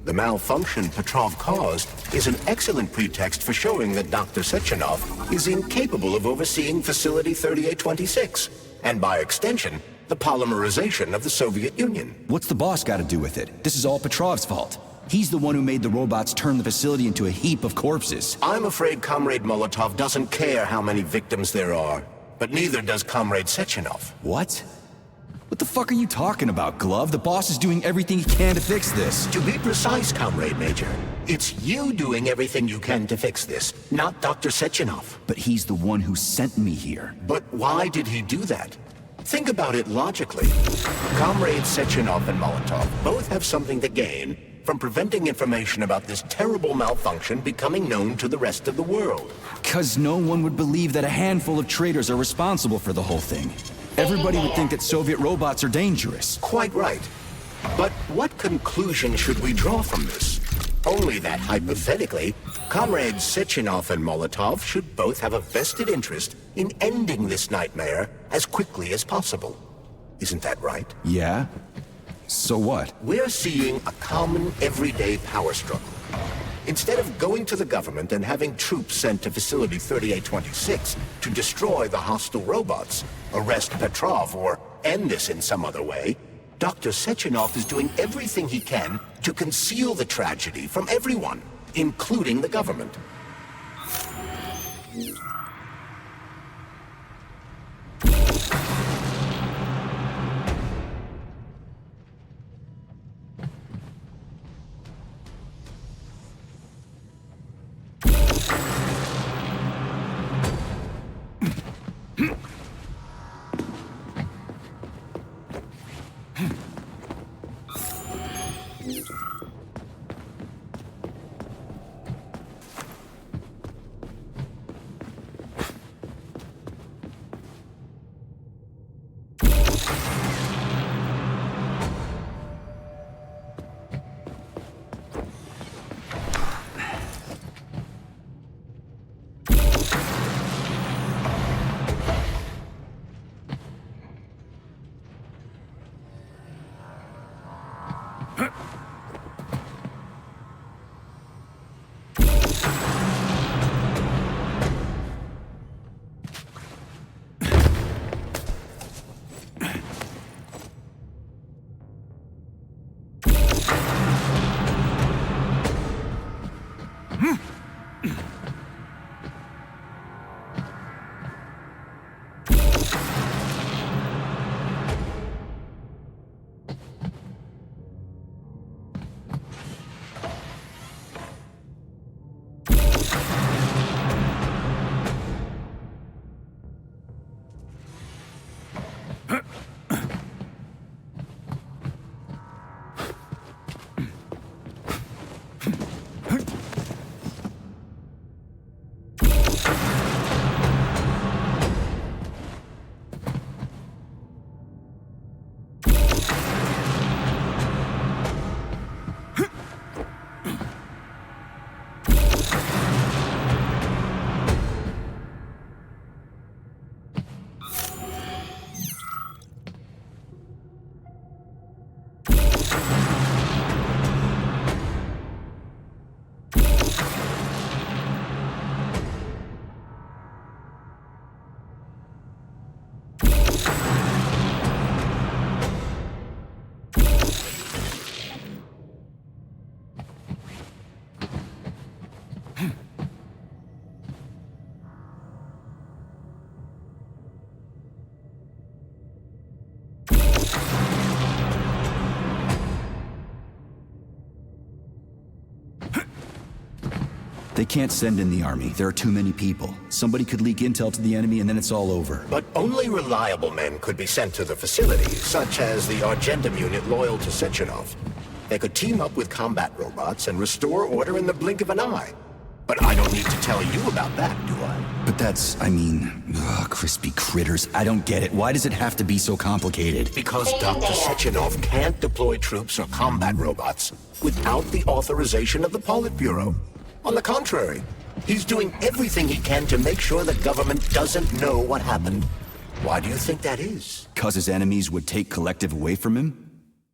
The malfunction Petrov caused is an excellent pretext for showing that Dr. Sechenov is incapable of overseeing Facility 3826, and by extension, the polymerization of the Soviet Union. What's the boss got to do with it? This is all Petrov's fault. He's the one who made the robots turn the facility into a heap of corpses. I'm afraid Comrade Molotov doesn't care how many victims there are, but neither does Comrade Sechenov. What? What the fuck are you talking about, Glove? The boss is doing everything he can to fix this. To be precise, Comrade Major, it's you doing everything you can to fix this, not Dr. Sechenov. But he's the one who sent me here. But why did he do that? Think about it logically. Comrades Sechenov and Molotov both have something to gain from preventing information about this terrible malfunction becoming known to the rest of the world. 'Cause no one would believe that a handful of traitors are responsible for the whole thing. Everybody would think that Soviet robots are dangerous. Quite right. But what conclusion should we draw from this? Only that, hypothetically, comrades Sechenov and Molotov should both have a vested interest in ending this nightmare as quickly as possible. Isn't that right? Yeah? So what? We're seeing a common, everyday power struggle. Instead of going to the government and having troops sent to Facility 3826 to destroy the hostile robots, arrest Petrov, or end this in some other way, Dr. Sechenov is doing everything he can to conceal the tragedy from everyone, including the government. They can't send in the army. There are too many people. Somebody could leak intel to the enemy and then it's all over. But only reliable men could be sent to the facility, such as the Argentum unit loyal to Sechenov. They could team up with combat robots and restore order in the blink of an eye. But I don't need to tell you about that, do I? But that's, crispy critters. I don't get it. Why does it have to be so complicated? Because Dr. Sechenov can't deploy troops or combat robots without the authorization of the Politburo. On the contrary, he's doing everything he can to make sure the government doesn't know what happened. Why do you think that is? 'Cause his enemies would take Collective away from him?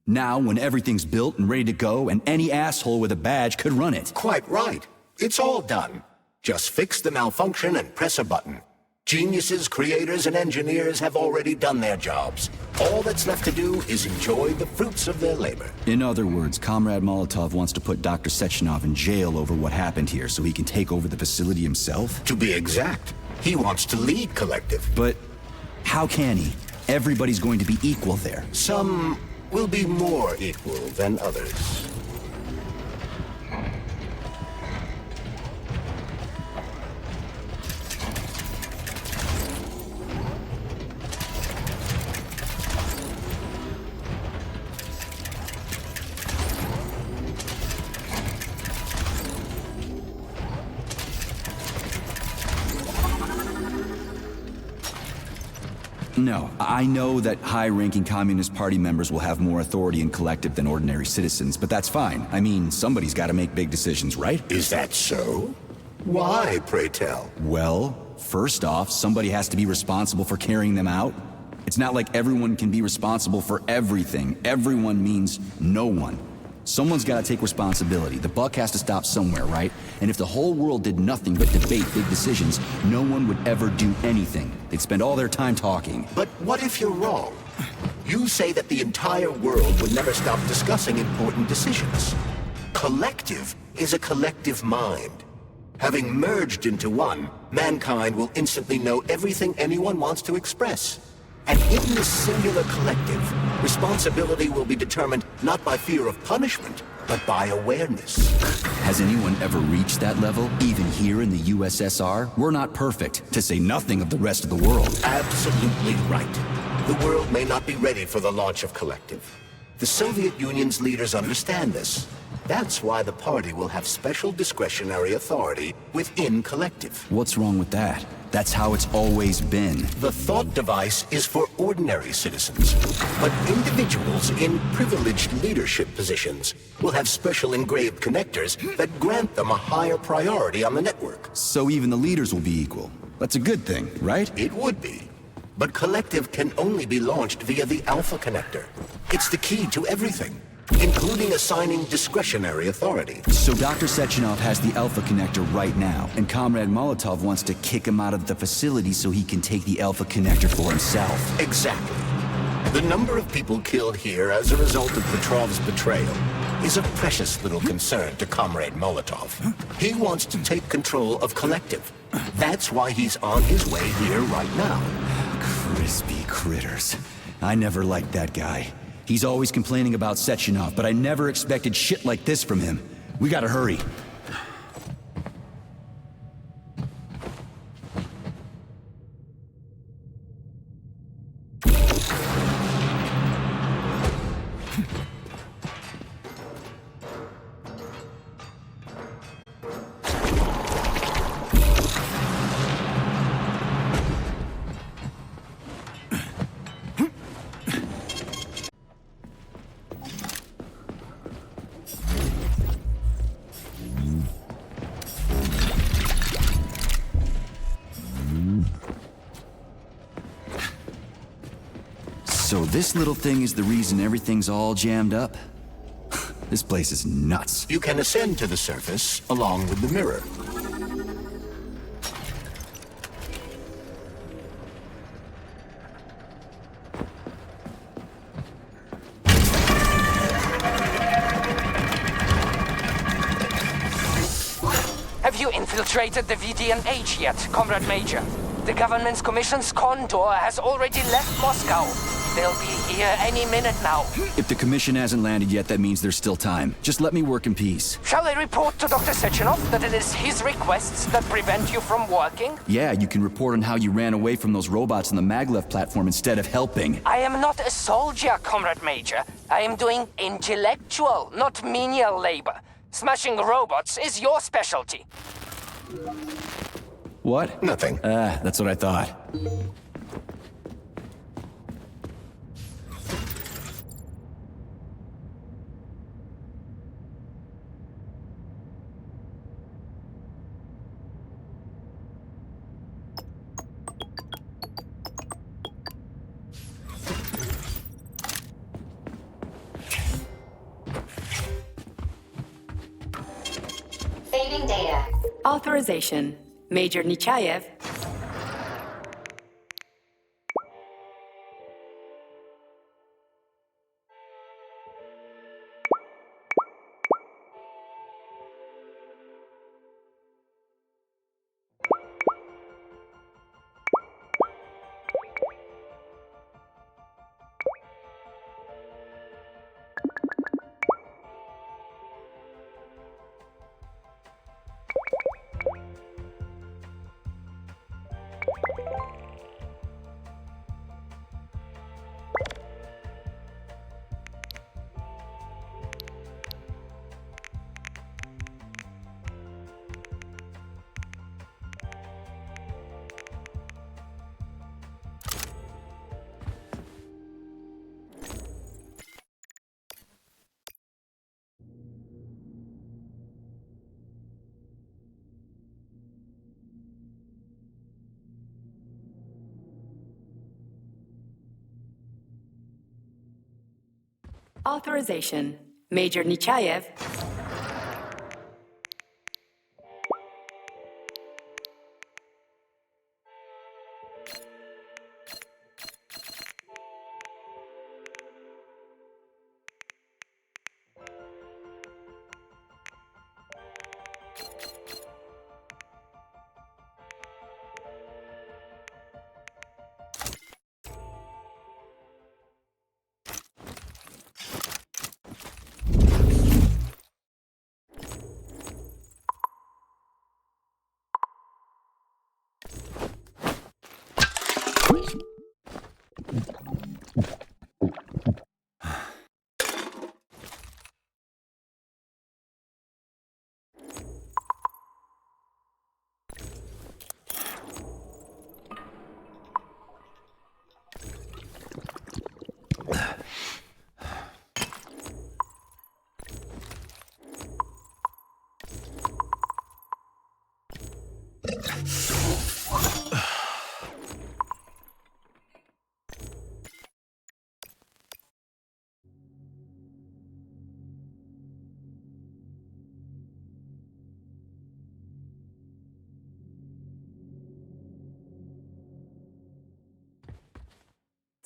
Now, when everything's built and ready to go, and any asshole with a badge could run it. Quite right. It's all done. Just fix the malfunction and press a button. Geniuses, creators, and engineers have already done their jobs. All that's left to do is enjoy the fruits of their labor. In other words, Comrade Molotov wants to put Dr. Sechenov in jail over what happened here so he can take over the facility himself? To be exact, he wants to lead Collective. But how can he? Everybody's going to be equal there. Some will be more equal than others. No, I know that high-ranking Communist Party members will have more authority in Collective than ordinary citizens, but that's fine. I mean, somebody's got to make big decisions, right? Is that so? Why, pray tell? Well, first off, somebody has to be responsible for carrying them out. It's not like everyone can be responsible for everything. Everyone means no one. Someone's got to take responsibility. The buck has to stop somewhere, right? And if the whole world did nothing but debate big decisions, no one would ever do anything. They'd spend all their time talking. But what if you're wrong? You say that the entire world would never stop discussing important decisions. Collective is a collective mind. Having merged into one, mankind will instantly know everything anyone wants to express. And in this singular collective, responsibility will be determined not by fear of punishment, but by awareness. Has anyone ever reached that level? Even here in the USSR? We're not perfect, to say nothing of the rest of the world. Absolutely right. The world may not be ready for the launch of Collective. The Soviet Union's leaders understand this. That's why the party will have special discretionary authority within Collective. What's wrong with that? That's how it's always been. The thought device is for ordinary citizens, but individuals in privileged leadership positions will have special engraved connectors that grant them a higher priority on the network. So even the leaders will be equal. That's a good thing, right? It would be. But Collective can only be launched via the Alpha Connector. It's the key to everything, including assigning discretionary authority. So Dr. Sechenov has the Alpha Connector right now, and Comrade Molotov wants to kick him out of the facility so he can take the Alpha Connector for himself. Exactly. The number of people killed here as a result of Petrov's betrayal is a precious little concern to Comrade Molotov. He wants to take control of Collective. That's why he's on his way here right now. Crispy critters. I never liked that guy. He's always complaining about Sechenov, but I never expected shit like this from him. We gotta hurry. So this little thing is the reason everything's all jammed up? This place is nuts. You can ascend to the surface along with the mirror. Have you infiltrated the VDNH yet, Comrade Major? The government's commission's condor has already left Moscow. They'll be here any minute now. If the commission hasn't landed yet, that means there's still time. Just let me work in peace. Shall I report to Dr. Sechenov that it is his requests that prevent you from working? Yeah, you can report on how you ran away from those robots on the maglev platform instead of helping. I am not a soldier, Comrade Major. I am doing intellectual, not menial labor. Smashing robots is your specialty. What? Nothing. That's what I thought. Saving data. Authorization. Major Nechayev. Authorization. Major Nechayev.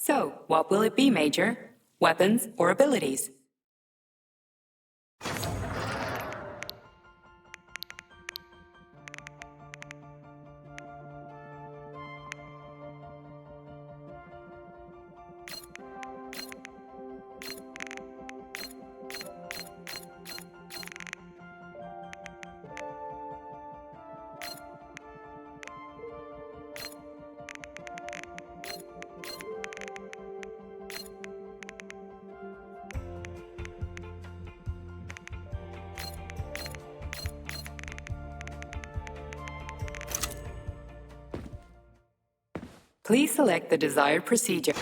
So, what will it be, Major? Weapons or abilities? Please select the desired procedure.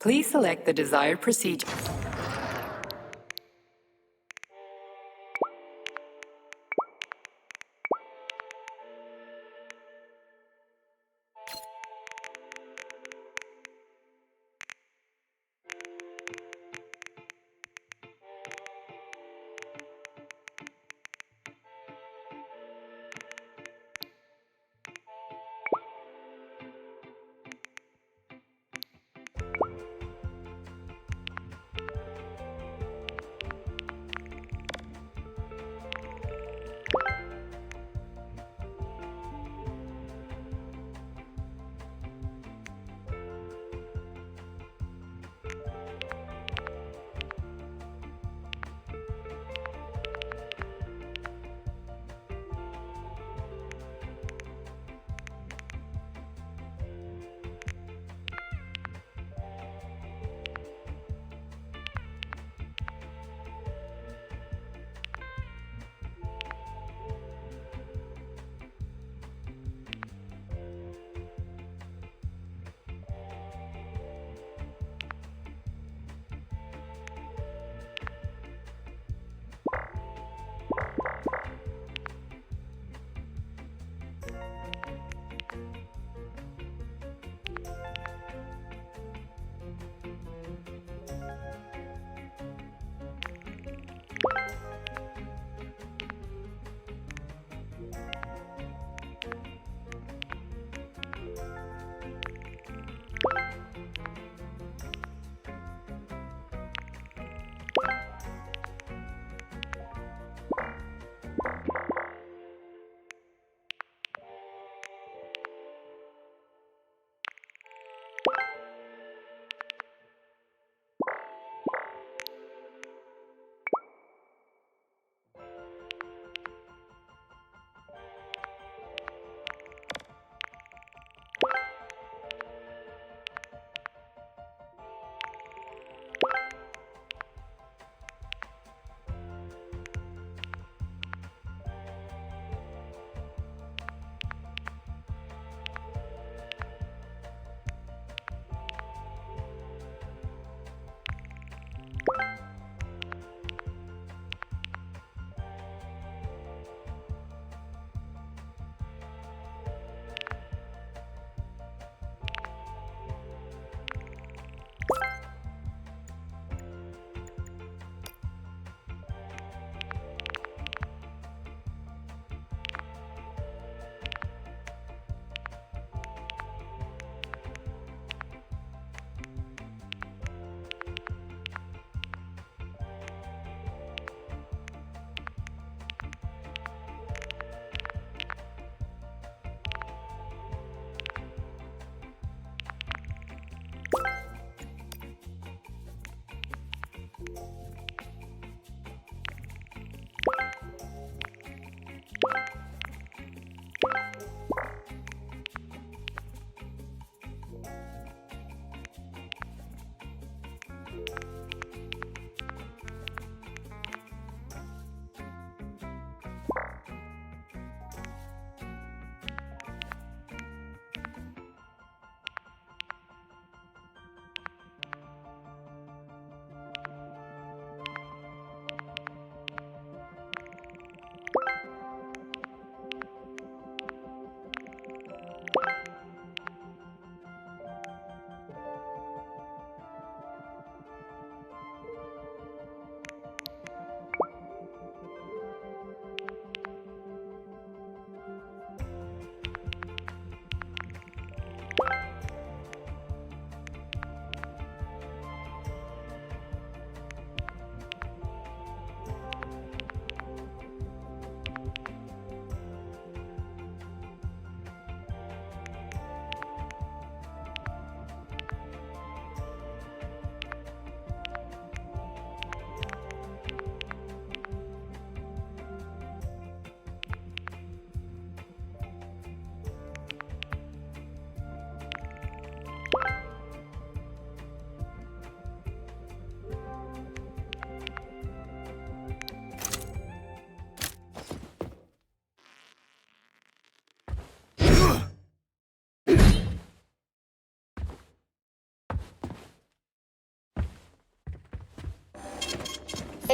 Please select the desired procedure.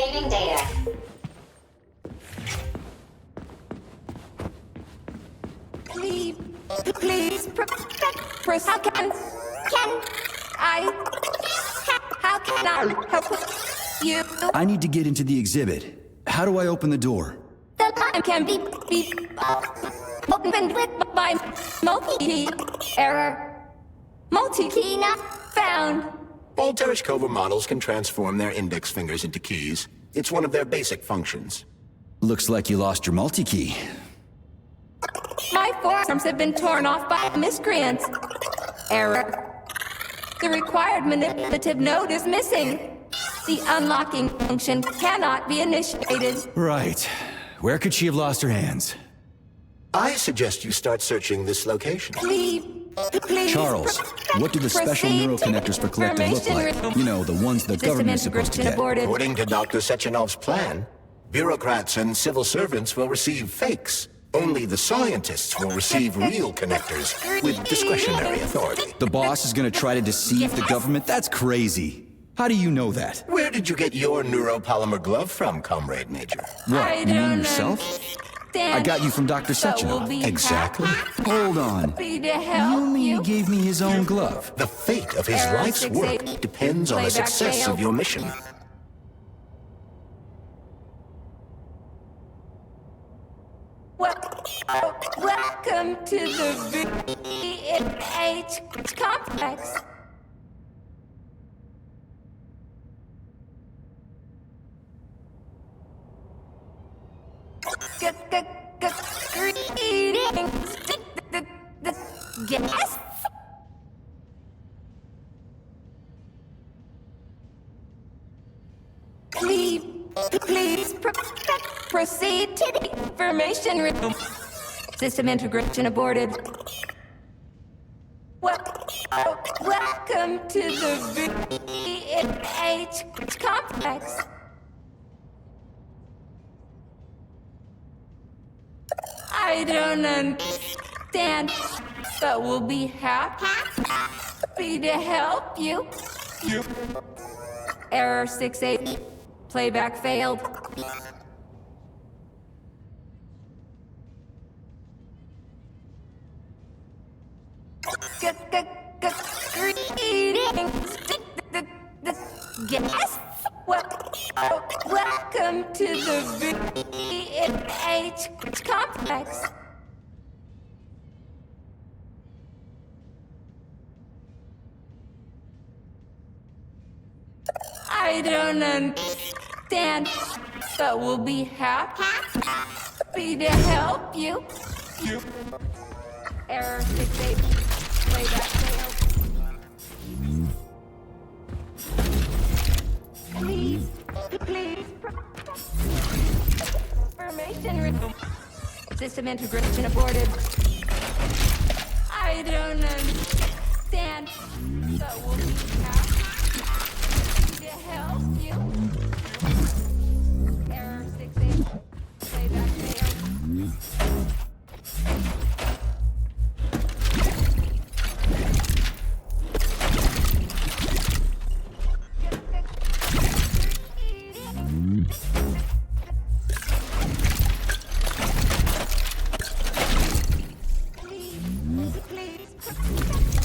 Saving data. Please, how can I help you? I need to get into the exhibit. How do I open the door? The line can be opened with my multi-key error. Multi-key not found. All Tereshkova models can transform their index fingers into keys. It's one of their basic functions. Looks like you lost your multi-key. My forearms have been torn off by miscreants. Error. The required manipulative node is missing. The unlocking function cannot be initiated. Right. Where could she have lost her hands? I suggest you start searching this location. Please. Charles, what do the special neuroconnectors for Collective look like? You know, the ones the government is supposed to get. According to Dr. Sechenov's plan, bureaucrats and civil servants will receive fakes. Only the scientists will receive real connectors with discretionary authority. The boss is gonna try to deceive the government? That's crazy. How do you know that? Where did you get your neuropolymer glove from, Comrade Major? What, you mean yourself? I got you from Dr. Sechenov. Exactly. Hold on. You mean he gave me his own glove? The fate of his life's work depends on the success of your mission. Welcome to the VH complex. Greetings. Yes. Please proceed to the information room. System integration aborted. Welcome to the VH complex. I don't understand, but we'll be happy to help you. Error 68. Playback failed. Greetings. Yes. Welcome to the VH complex. I don't understand, but we'll be happy to help you. Error 68. Playback failed. Please. Information room. System integration aborted. I don't understand, but we'll be happy to help you. Error 68. Playback failed.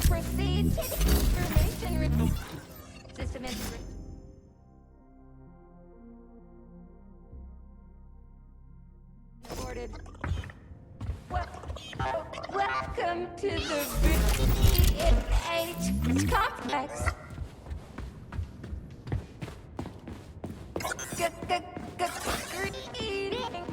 Proceed to the information room. System integration. Aborted. Welcome to the VH complex. Greetings.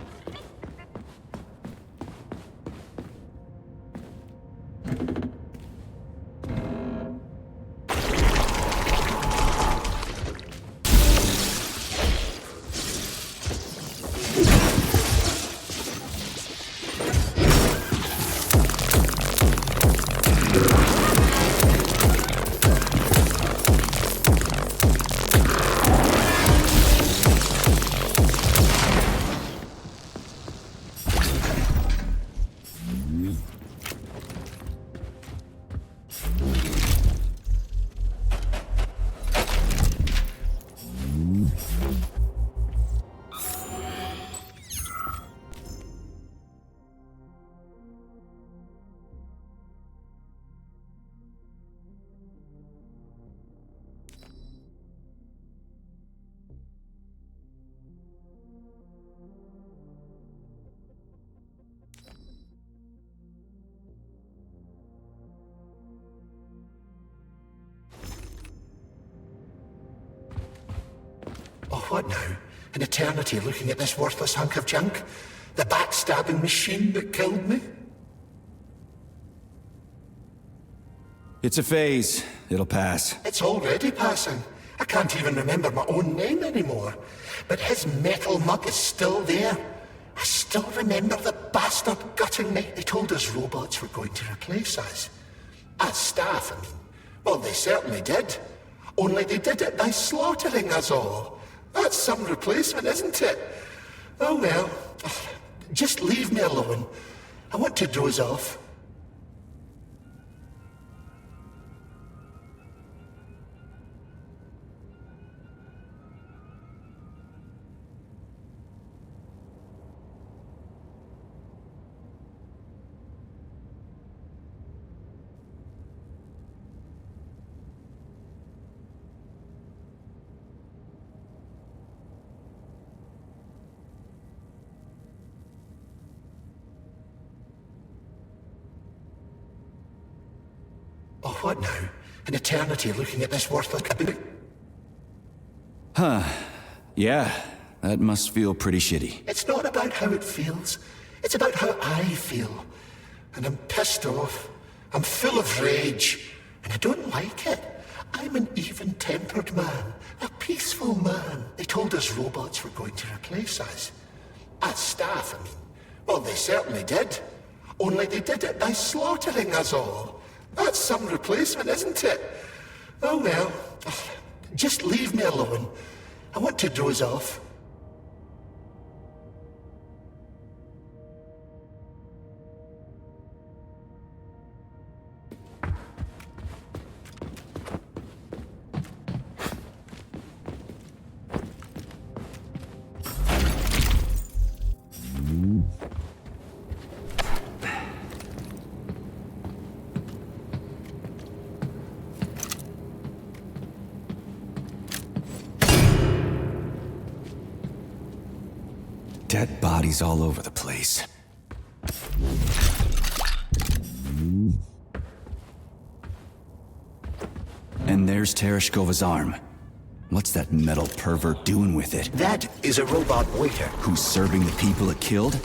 what now? An eternity looking at this worthless hunk of junk? The backstabbing machine that killed me? It's a phase. It'll pass. It's already passing. I can't even remember my own name anymore. But his metal mug is still there. I still remember the bastard gutting me. They told us robots were going to replace us. As staff, I mean. Well, they certainly did. Only they did it by slaughtering us all. That's some replacement, isn't it? Oh well. Just leave me alone. I want to doze off. Oh, what now? An eternity looking at this worthless cabinet? Huh. Yeah, that must feel pretty shitty. It's not about how it feels. It's about how I feel. And I'm pissed off. I'm full of rage. And I don't like it. I'm an even-tempered man. A peaceful man. They told us robots were going to replace us. As staff, I mean. Well, they certainly did. Only they did it by slaughtering us all. That's some replacement, isn't it? Oh well. Just leave me alone. I want to doze off. Dead bodies all over the place. And there's Tereshkova's arm. What's that metal pervert doing with it? That is a robot waiter. Who's serving the people it killed?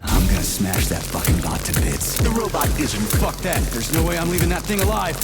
I'm gonna smash that fucking bot to bits. The robot isn't. Fuck that. There's no way I'm leaving that thing alive.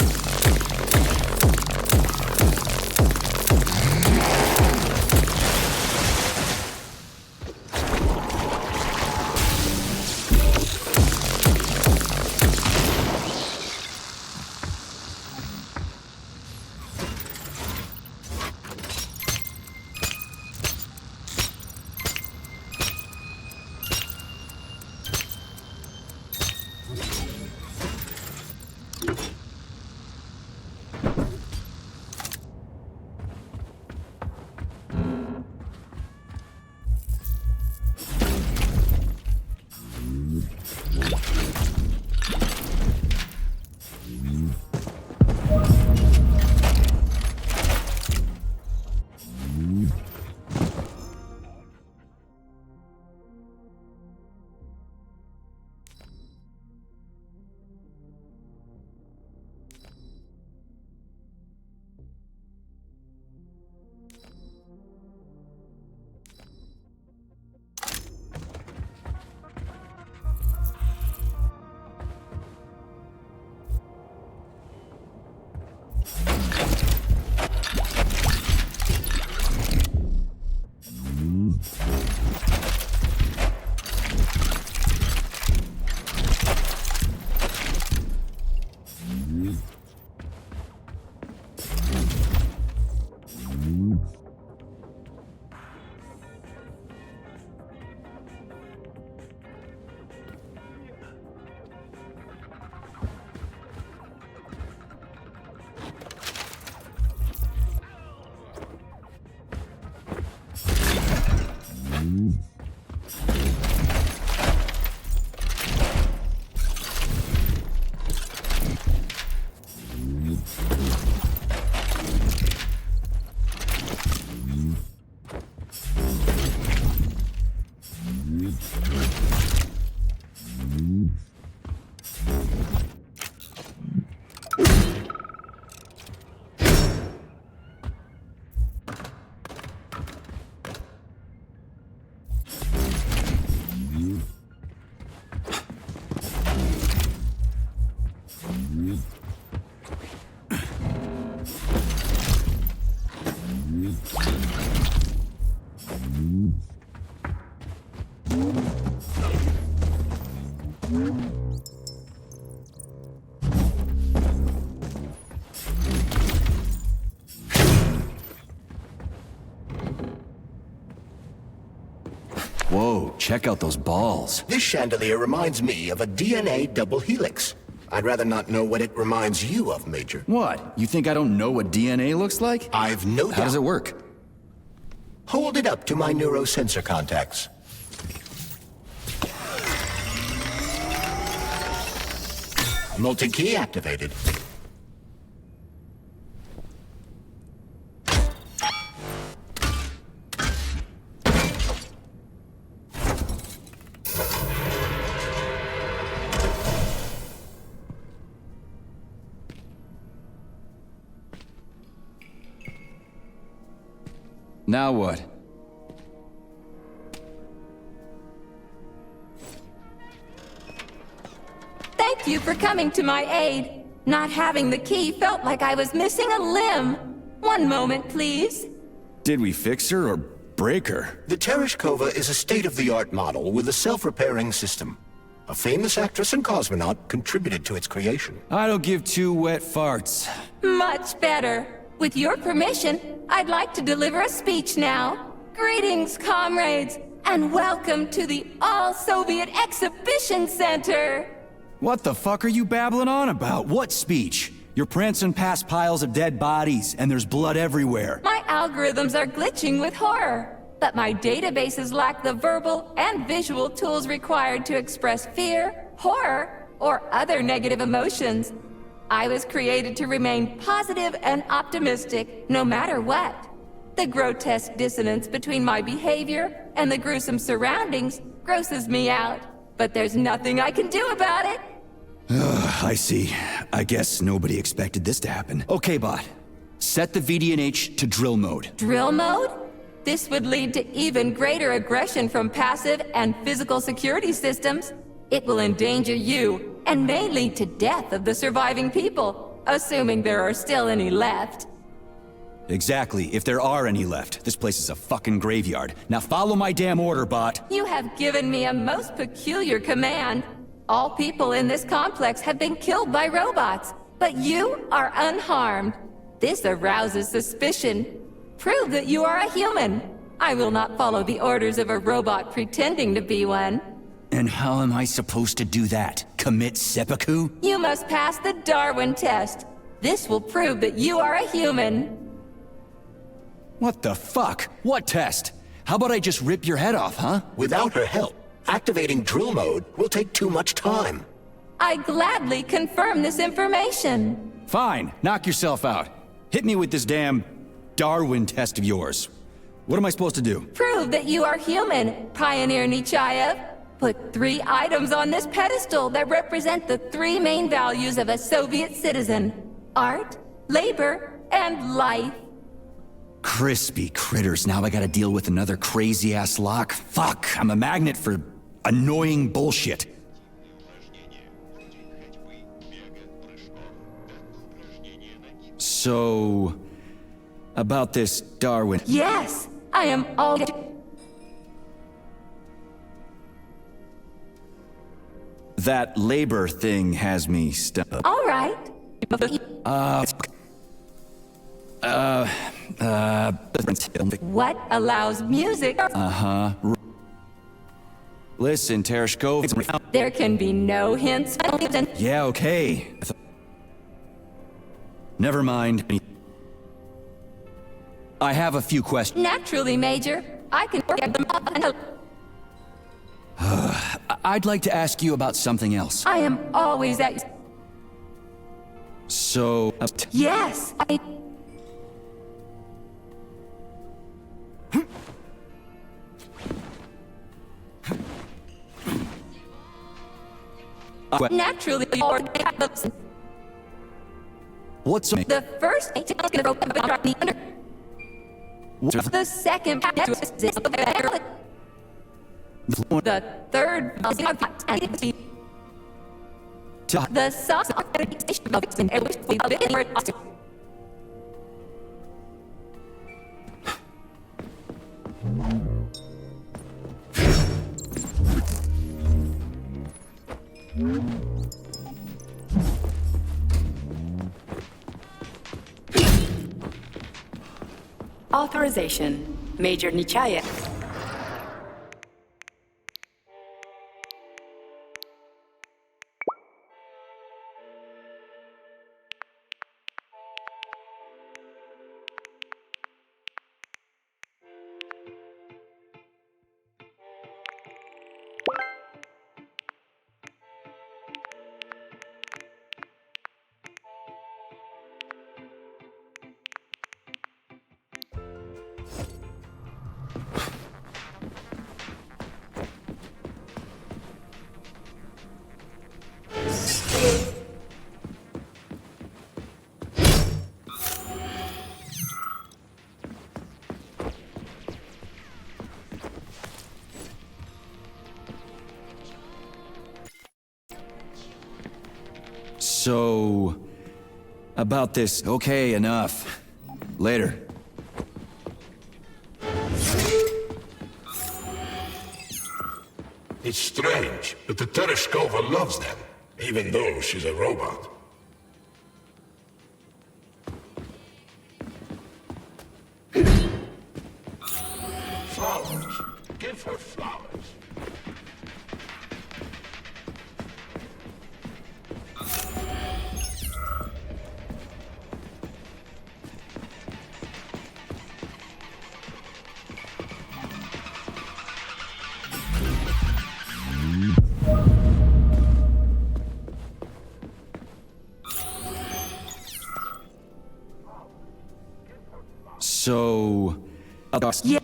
Whoa, check out those balls. This chandelier reminds me of a DNA double helix. I'd rather not know what it reminds you of, Major. What? You think I don't know what DNA looks like? I've no doubt. How does it work? Hold it up to my neurosensor contacts. Multi-key activated. Now what? Thank you for coming to my aid. Not having the key felt like I was missing a limb. One moment, please. Did we fix her or break her? The Tereshkova is a state-of-the-art model with a self-repairing system. A famous actress and cosmonaut contributed to its creation. I don't give two wet farts. Much better. With your permission, I'd like to deliver a speech now. Greetings, comrades, and welcome to the All-Soviet Exhibition Center. What the fuck are you babbling on about? What speech? You're prancing past piles of dead bodies, and there's blood everywhere. My algorithms are glitching with horror, but my databases lack the verbal and visual tools required to express fear, horror, or other negative emotions. I was created to remain positive and optimistic, no matter what. The grotesque dissonance between my behavior and the gruesome surroundings grosses me out, but there's nothing I can do about it. I see. I guess nobody expected this to happen. Okay, bot. Set the VDNH to drill mode. Drill mode? This would lead to even greater aggression from passive and physical security systems. It will endanger you, and may lead to death of the surviving people, assuming there are still any left. Exactly, if there are any left. This place is a fucking graveyard. Now follow my damn order, bot. You have given me a most peculiar command. All people in this complex have been killed by robots, but you are unharmed. This arouses suspicion. Prove that you are a human. I will not follow the orders of a robot pretending to be one. And how am I supposed to do that? Commit seppuku? You must pass the Darwin test. This will prove that you are a human. What the fuck? What test? How about I just rip your head off, huh? Without her help, activating drill mode will take too much time. I gladly confirm this information. Fine, knock yourself out. Hit me with this damn Darwin test of yours. What am I supposed to do? Prove that you are human, Pioneer Nechayev. Put 3 items on this pedestal that represent the 3 main values of a Soviet citizen: art, labor, and life. Crispy critters, now I gotta deal with another crazy-ass lock? Fuck, I'm a magnet for annoying bullshit. So, about this Darwin... Yes, I am all... That labor thing has me stuck. All right. What allows music? Uh-huh. Listen, Tereshkova... There can be no hints. Yeah, okay. Never mind. I have a few questions. Naturally, Major. I can work at them all. I'd like to ask you about something else. I am always at... So... Yes, naturally, what's the first the second the third the sauce Authorization. Major Nechayev. So... about this. Okay, enough. Later. It's strange, but the Tereshkova loves them, even though she's a robot. Flowers. Give her flowers. So... Yeah.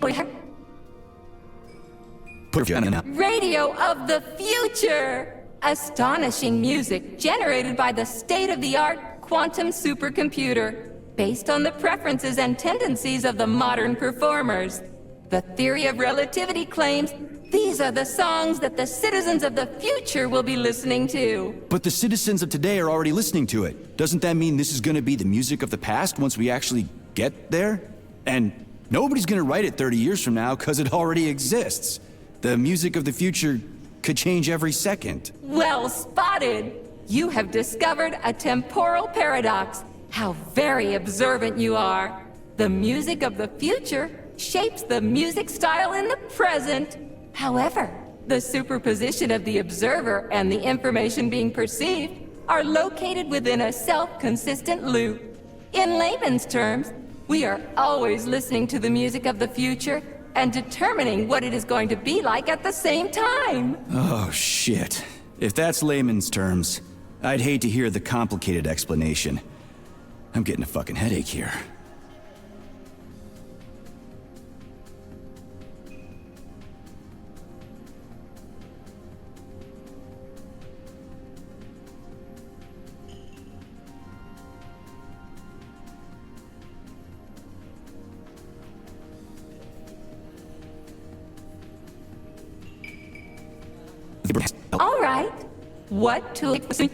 Put your Radio of the future! Astonishing music generated by the state-of-the-art quantum supercomputer, based on the preferences and tendencies of the modern performers. The theory of relativity claims these are the songs that the citizens of the future will be listening to. But the citizens of today are already listening to it. Doesn't that mean this is gonna be the music of the past once we actually get there? And nobody's gonna write it 30 years from now, because it already exists. The music of the future could change every second. Well spotted! You have discovered a temporal paradox. How very observant you are. The music of the future shapes the music style in the present. However, the superposition of the observer and the information being perceived are located within a self-consistent loop. In layman's terms, we are always listening to the music of the future and determining what it is going to be like at the same time. Oh, shit. If that's layman's terms, I'd hate to hear the complicated explanation. I'm getting a fucking headache here. All right. What to expect?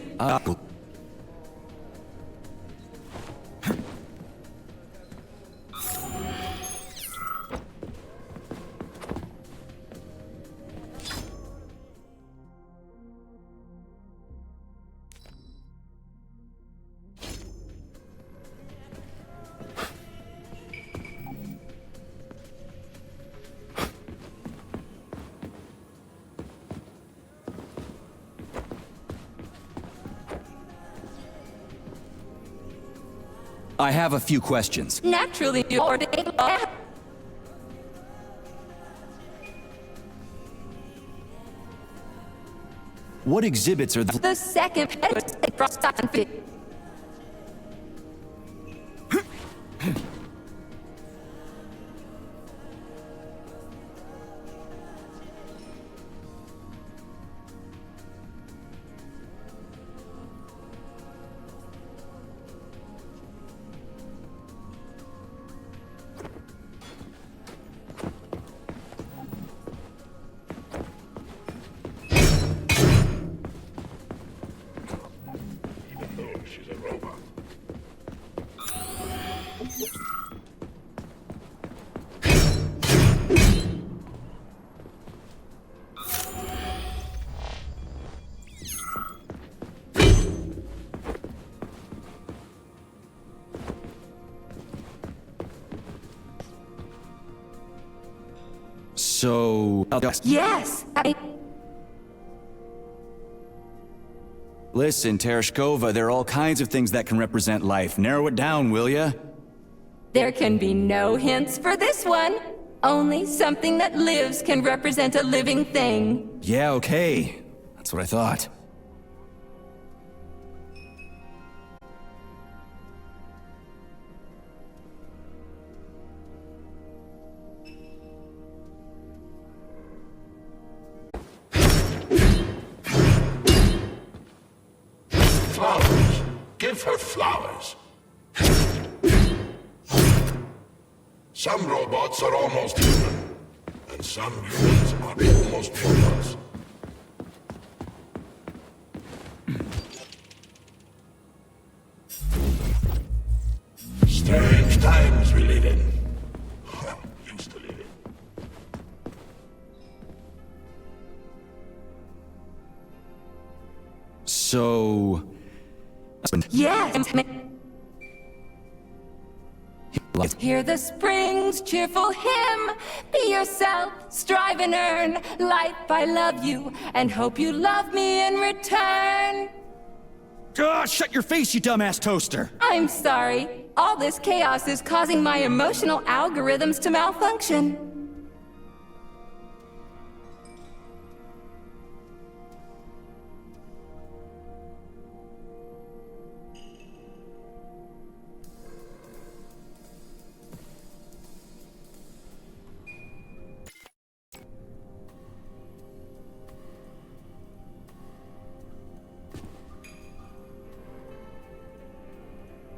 I have a few questions. Naturally, your What exhibits are the second She's a robot. So... Yes! Listen, Tereshkova, there are all kinds of things that can represent life. Narrow it down, will ya? There can be no hints for this one. Only something that lives can represent a living thing. Yeah, okay. That's what I thought. Flowers. Give her flowers. Some robots are almost human, and some humans are almost robots. live in. Used to live in. So... Yes. Hear the spring's cheerful hymn. Be yourself, strive and earn. Life, I love you, and hope you love me in return. Shut your face, you dumbass toaster! I'm sorry. All this chaos is causing my emotional algorithms to malfunction.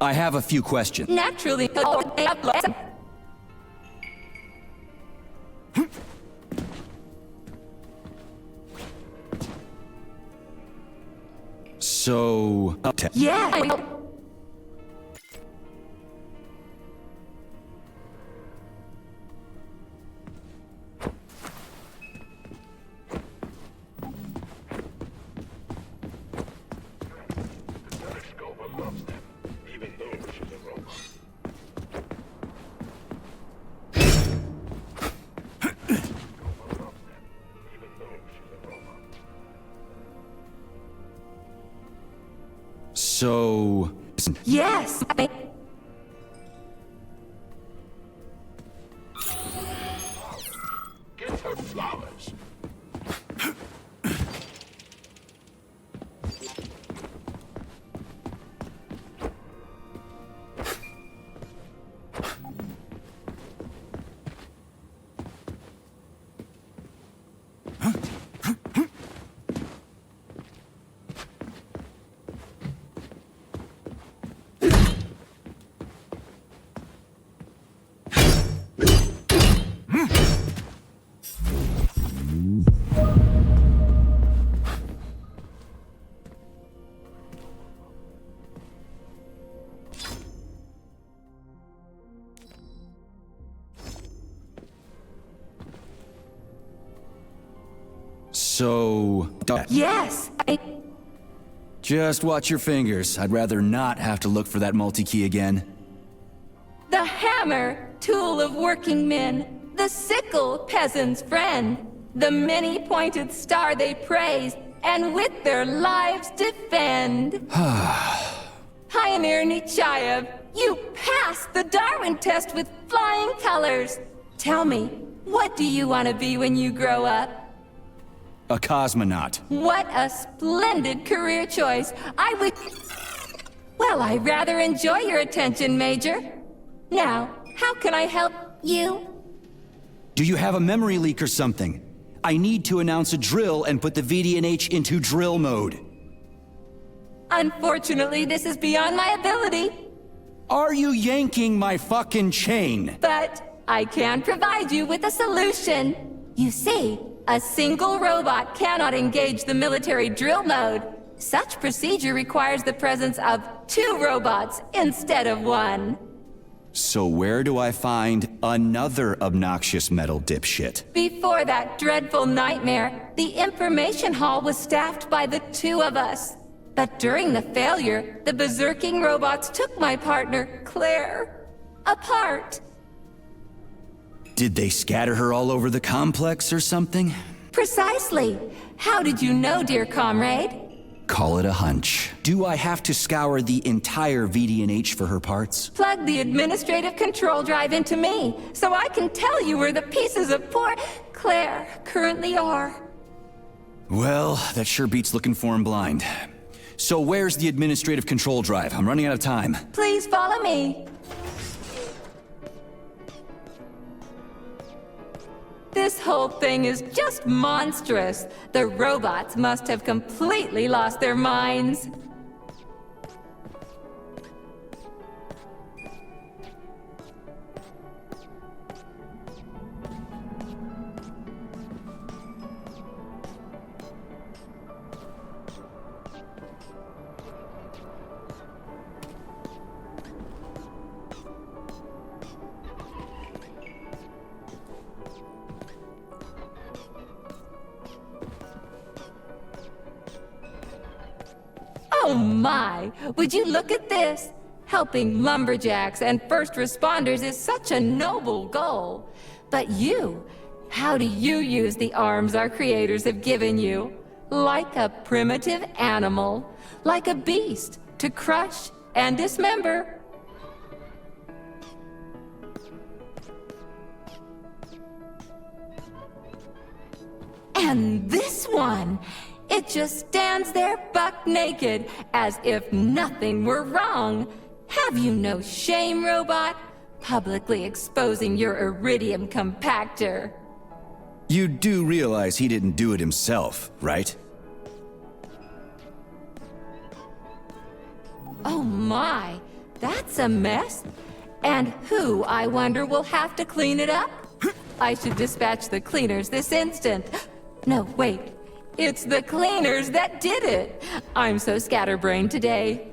I have a few questions. Naturally. So... Yeah. So... Yes. Get her flowers. So... Yes. Just watch your fingers. I'd rather not have to look for that multi-key again. The hammer, tool of working men. The sickle, peasant's friend. The many-pointed star they praise, and with their lives defend. Pioneer Nechayev, you passed the Darwin test with flying colors. Tell me, what do you want to be when you grow up? A cosmonaut. What a splendid career choice. Well, I rather enjoy your attention, Major. Now, how can I help you? Do you have a memory leak or something? I need to announce a drill and put the VDNH into drill mode. Unfortunately, this is beyond my ability. Are you yanking my fucking chain? But I can provide you with a solution. You see, a single robot cannot engage the military drill mode. Such procedure requires the presence of 2 robots instead of 1. So where do I find another obnoxious metal dipshit? Before that dreadful nightmare, the information hall was staffed by the 2 of us. But during the failure, the berserking robots took my partner, Claire, apart. Did they scatter her all over the complex or something? Precisely. How did you know, dear comrade? Call it a hunch. Do I have to scour the entire VDNH for her parts? Plug the administrative control drive into me, so I can tell you where the pieces of poor Claire currently are. Well, that sure beats looking for him blind. So where's the administrative control drive? I'm running out of time. Please follow me. This whole thing is just monstrous. The robots must have completely lost their minds. Oh my, would you look at this? Helping lumberjacks and first responders is such a noble goal. But you, how do you use the arms our creators have given you? Like a primitive animal, like a beast, to crush and dismember. And this one, it just stands there buck naked, as if nothing were wrong. Have you no shame, robot? Publicly exposing your iridium compactor. You do realize he didn't do it himself, right? Oh my, that's a mess. And who, I wonder, will have to clean it up? I should dispatch the cleaners this instant. No, wait. It's the cleaners that did it. I'm so scatterbrained today.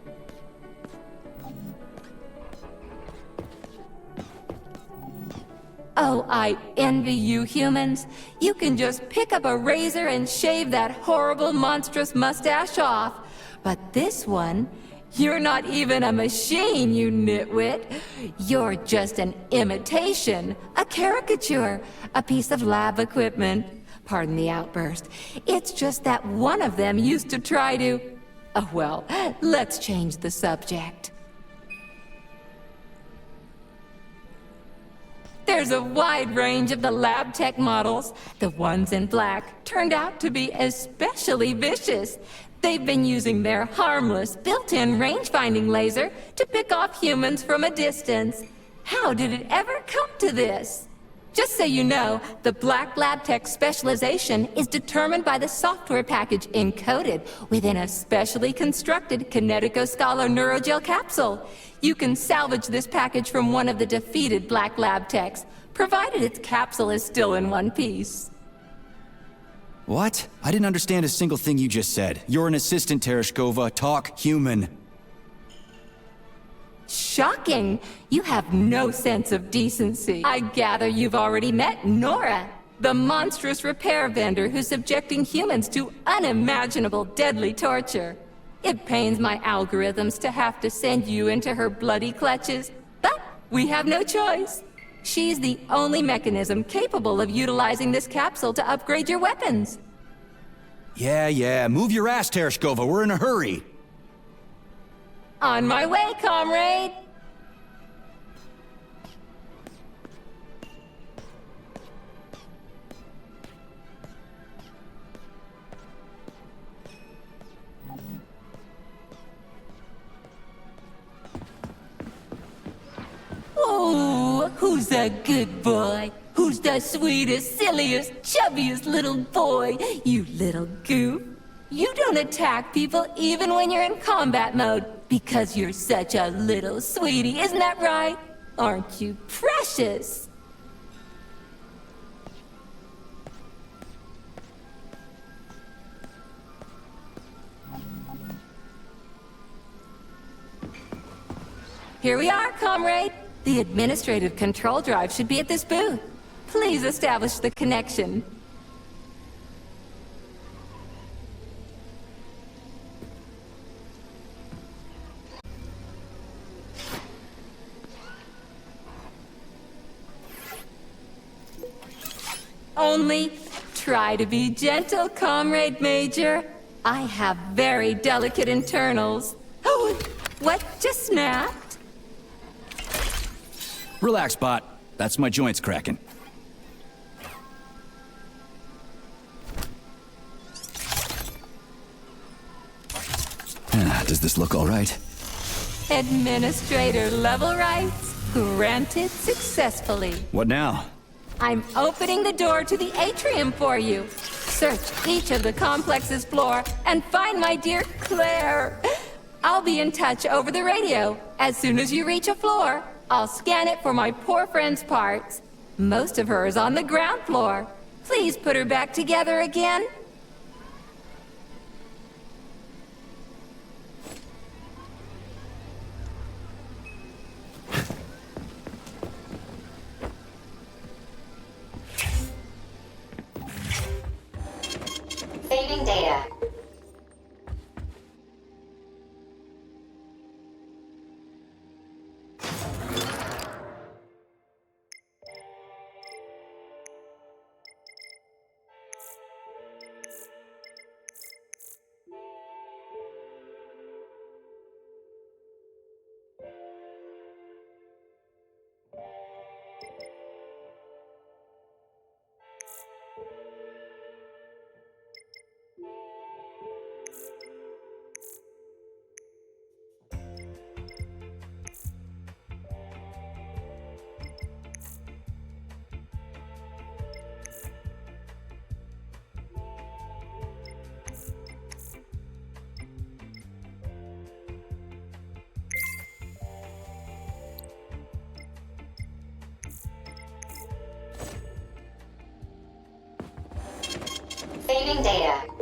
Oh, I envy you humans. You can just pick up a razor and shave that horrible, monstrous mustache off. But this one, you're not even a machine, you nitwit. You're just an imitation, a caricature, a piece of lab equipment. Pardon the outburst. It's just that one of them used to try to... Oh, well, let's change the subject. There's a wide range of the lab tech models. The ones in black turned out to be especially vicious. They've been using their harmless, built-in range-finding laser to pick off humans from a distance. How did it ever come to this? Just so you know, the Black Lab Tech specialization is determined by the software package encoded within a specially constructed Kinetico Scala Neurogel capsule. You can salvage this package from one of the defeated Black Lab Techs, provided its capsule is still in one piece. What? I didn't understand a single thing you just said. You're an assistant, Tereshkova. Talk human. Shocking! You have no sense of decency. I gather you've already met Nora, the monstrous repair vendor who's subjecting humans to unimaginable deadly torture. It pains my algorithms to have to send you into her bloody clutches, but we have no choice. She's the only mechanism capable of utilizing this capsule to upgrade your weapons. Yeah, move your ass, Tereshkova. We're in a hurry. On my way, comrade! Oh, who's a good boy? Who's the sweetest, silliest, chubbiest little boy? You little goof. You don't attack people even when you're in combat mode, because you're such a little sweetie, isn't that right? Aren't you precious? Here we are, comrade. The administrative control drive should be at this booth. Please establish the connection. Only try to be gentle, Comrade Major. I have very delicate internals. Oh, what just snapped? Relax, bot. That's my joints cracking. Does this look all right? Administrator level rights granted successfully. What now? I'm opening the door to the atrium for you. Search each of the complex's floor and find my dear Claire. I'll be in touch over the radio. As soon as you reach a floor, I'll scan it for my poor friend's parts. Most of her is on the ground floor. Please put her back together again. Saving data. data.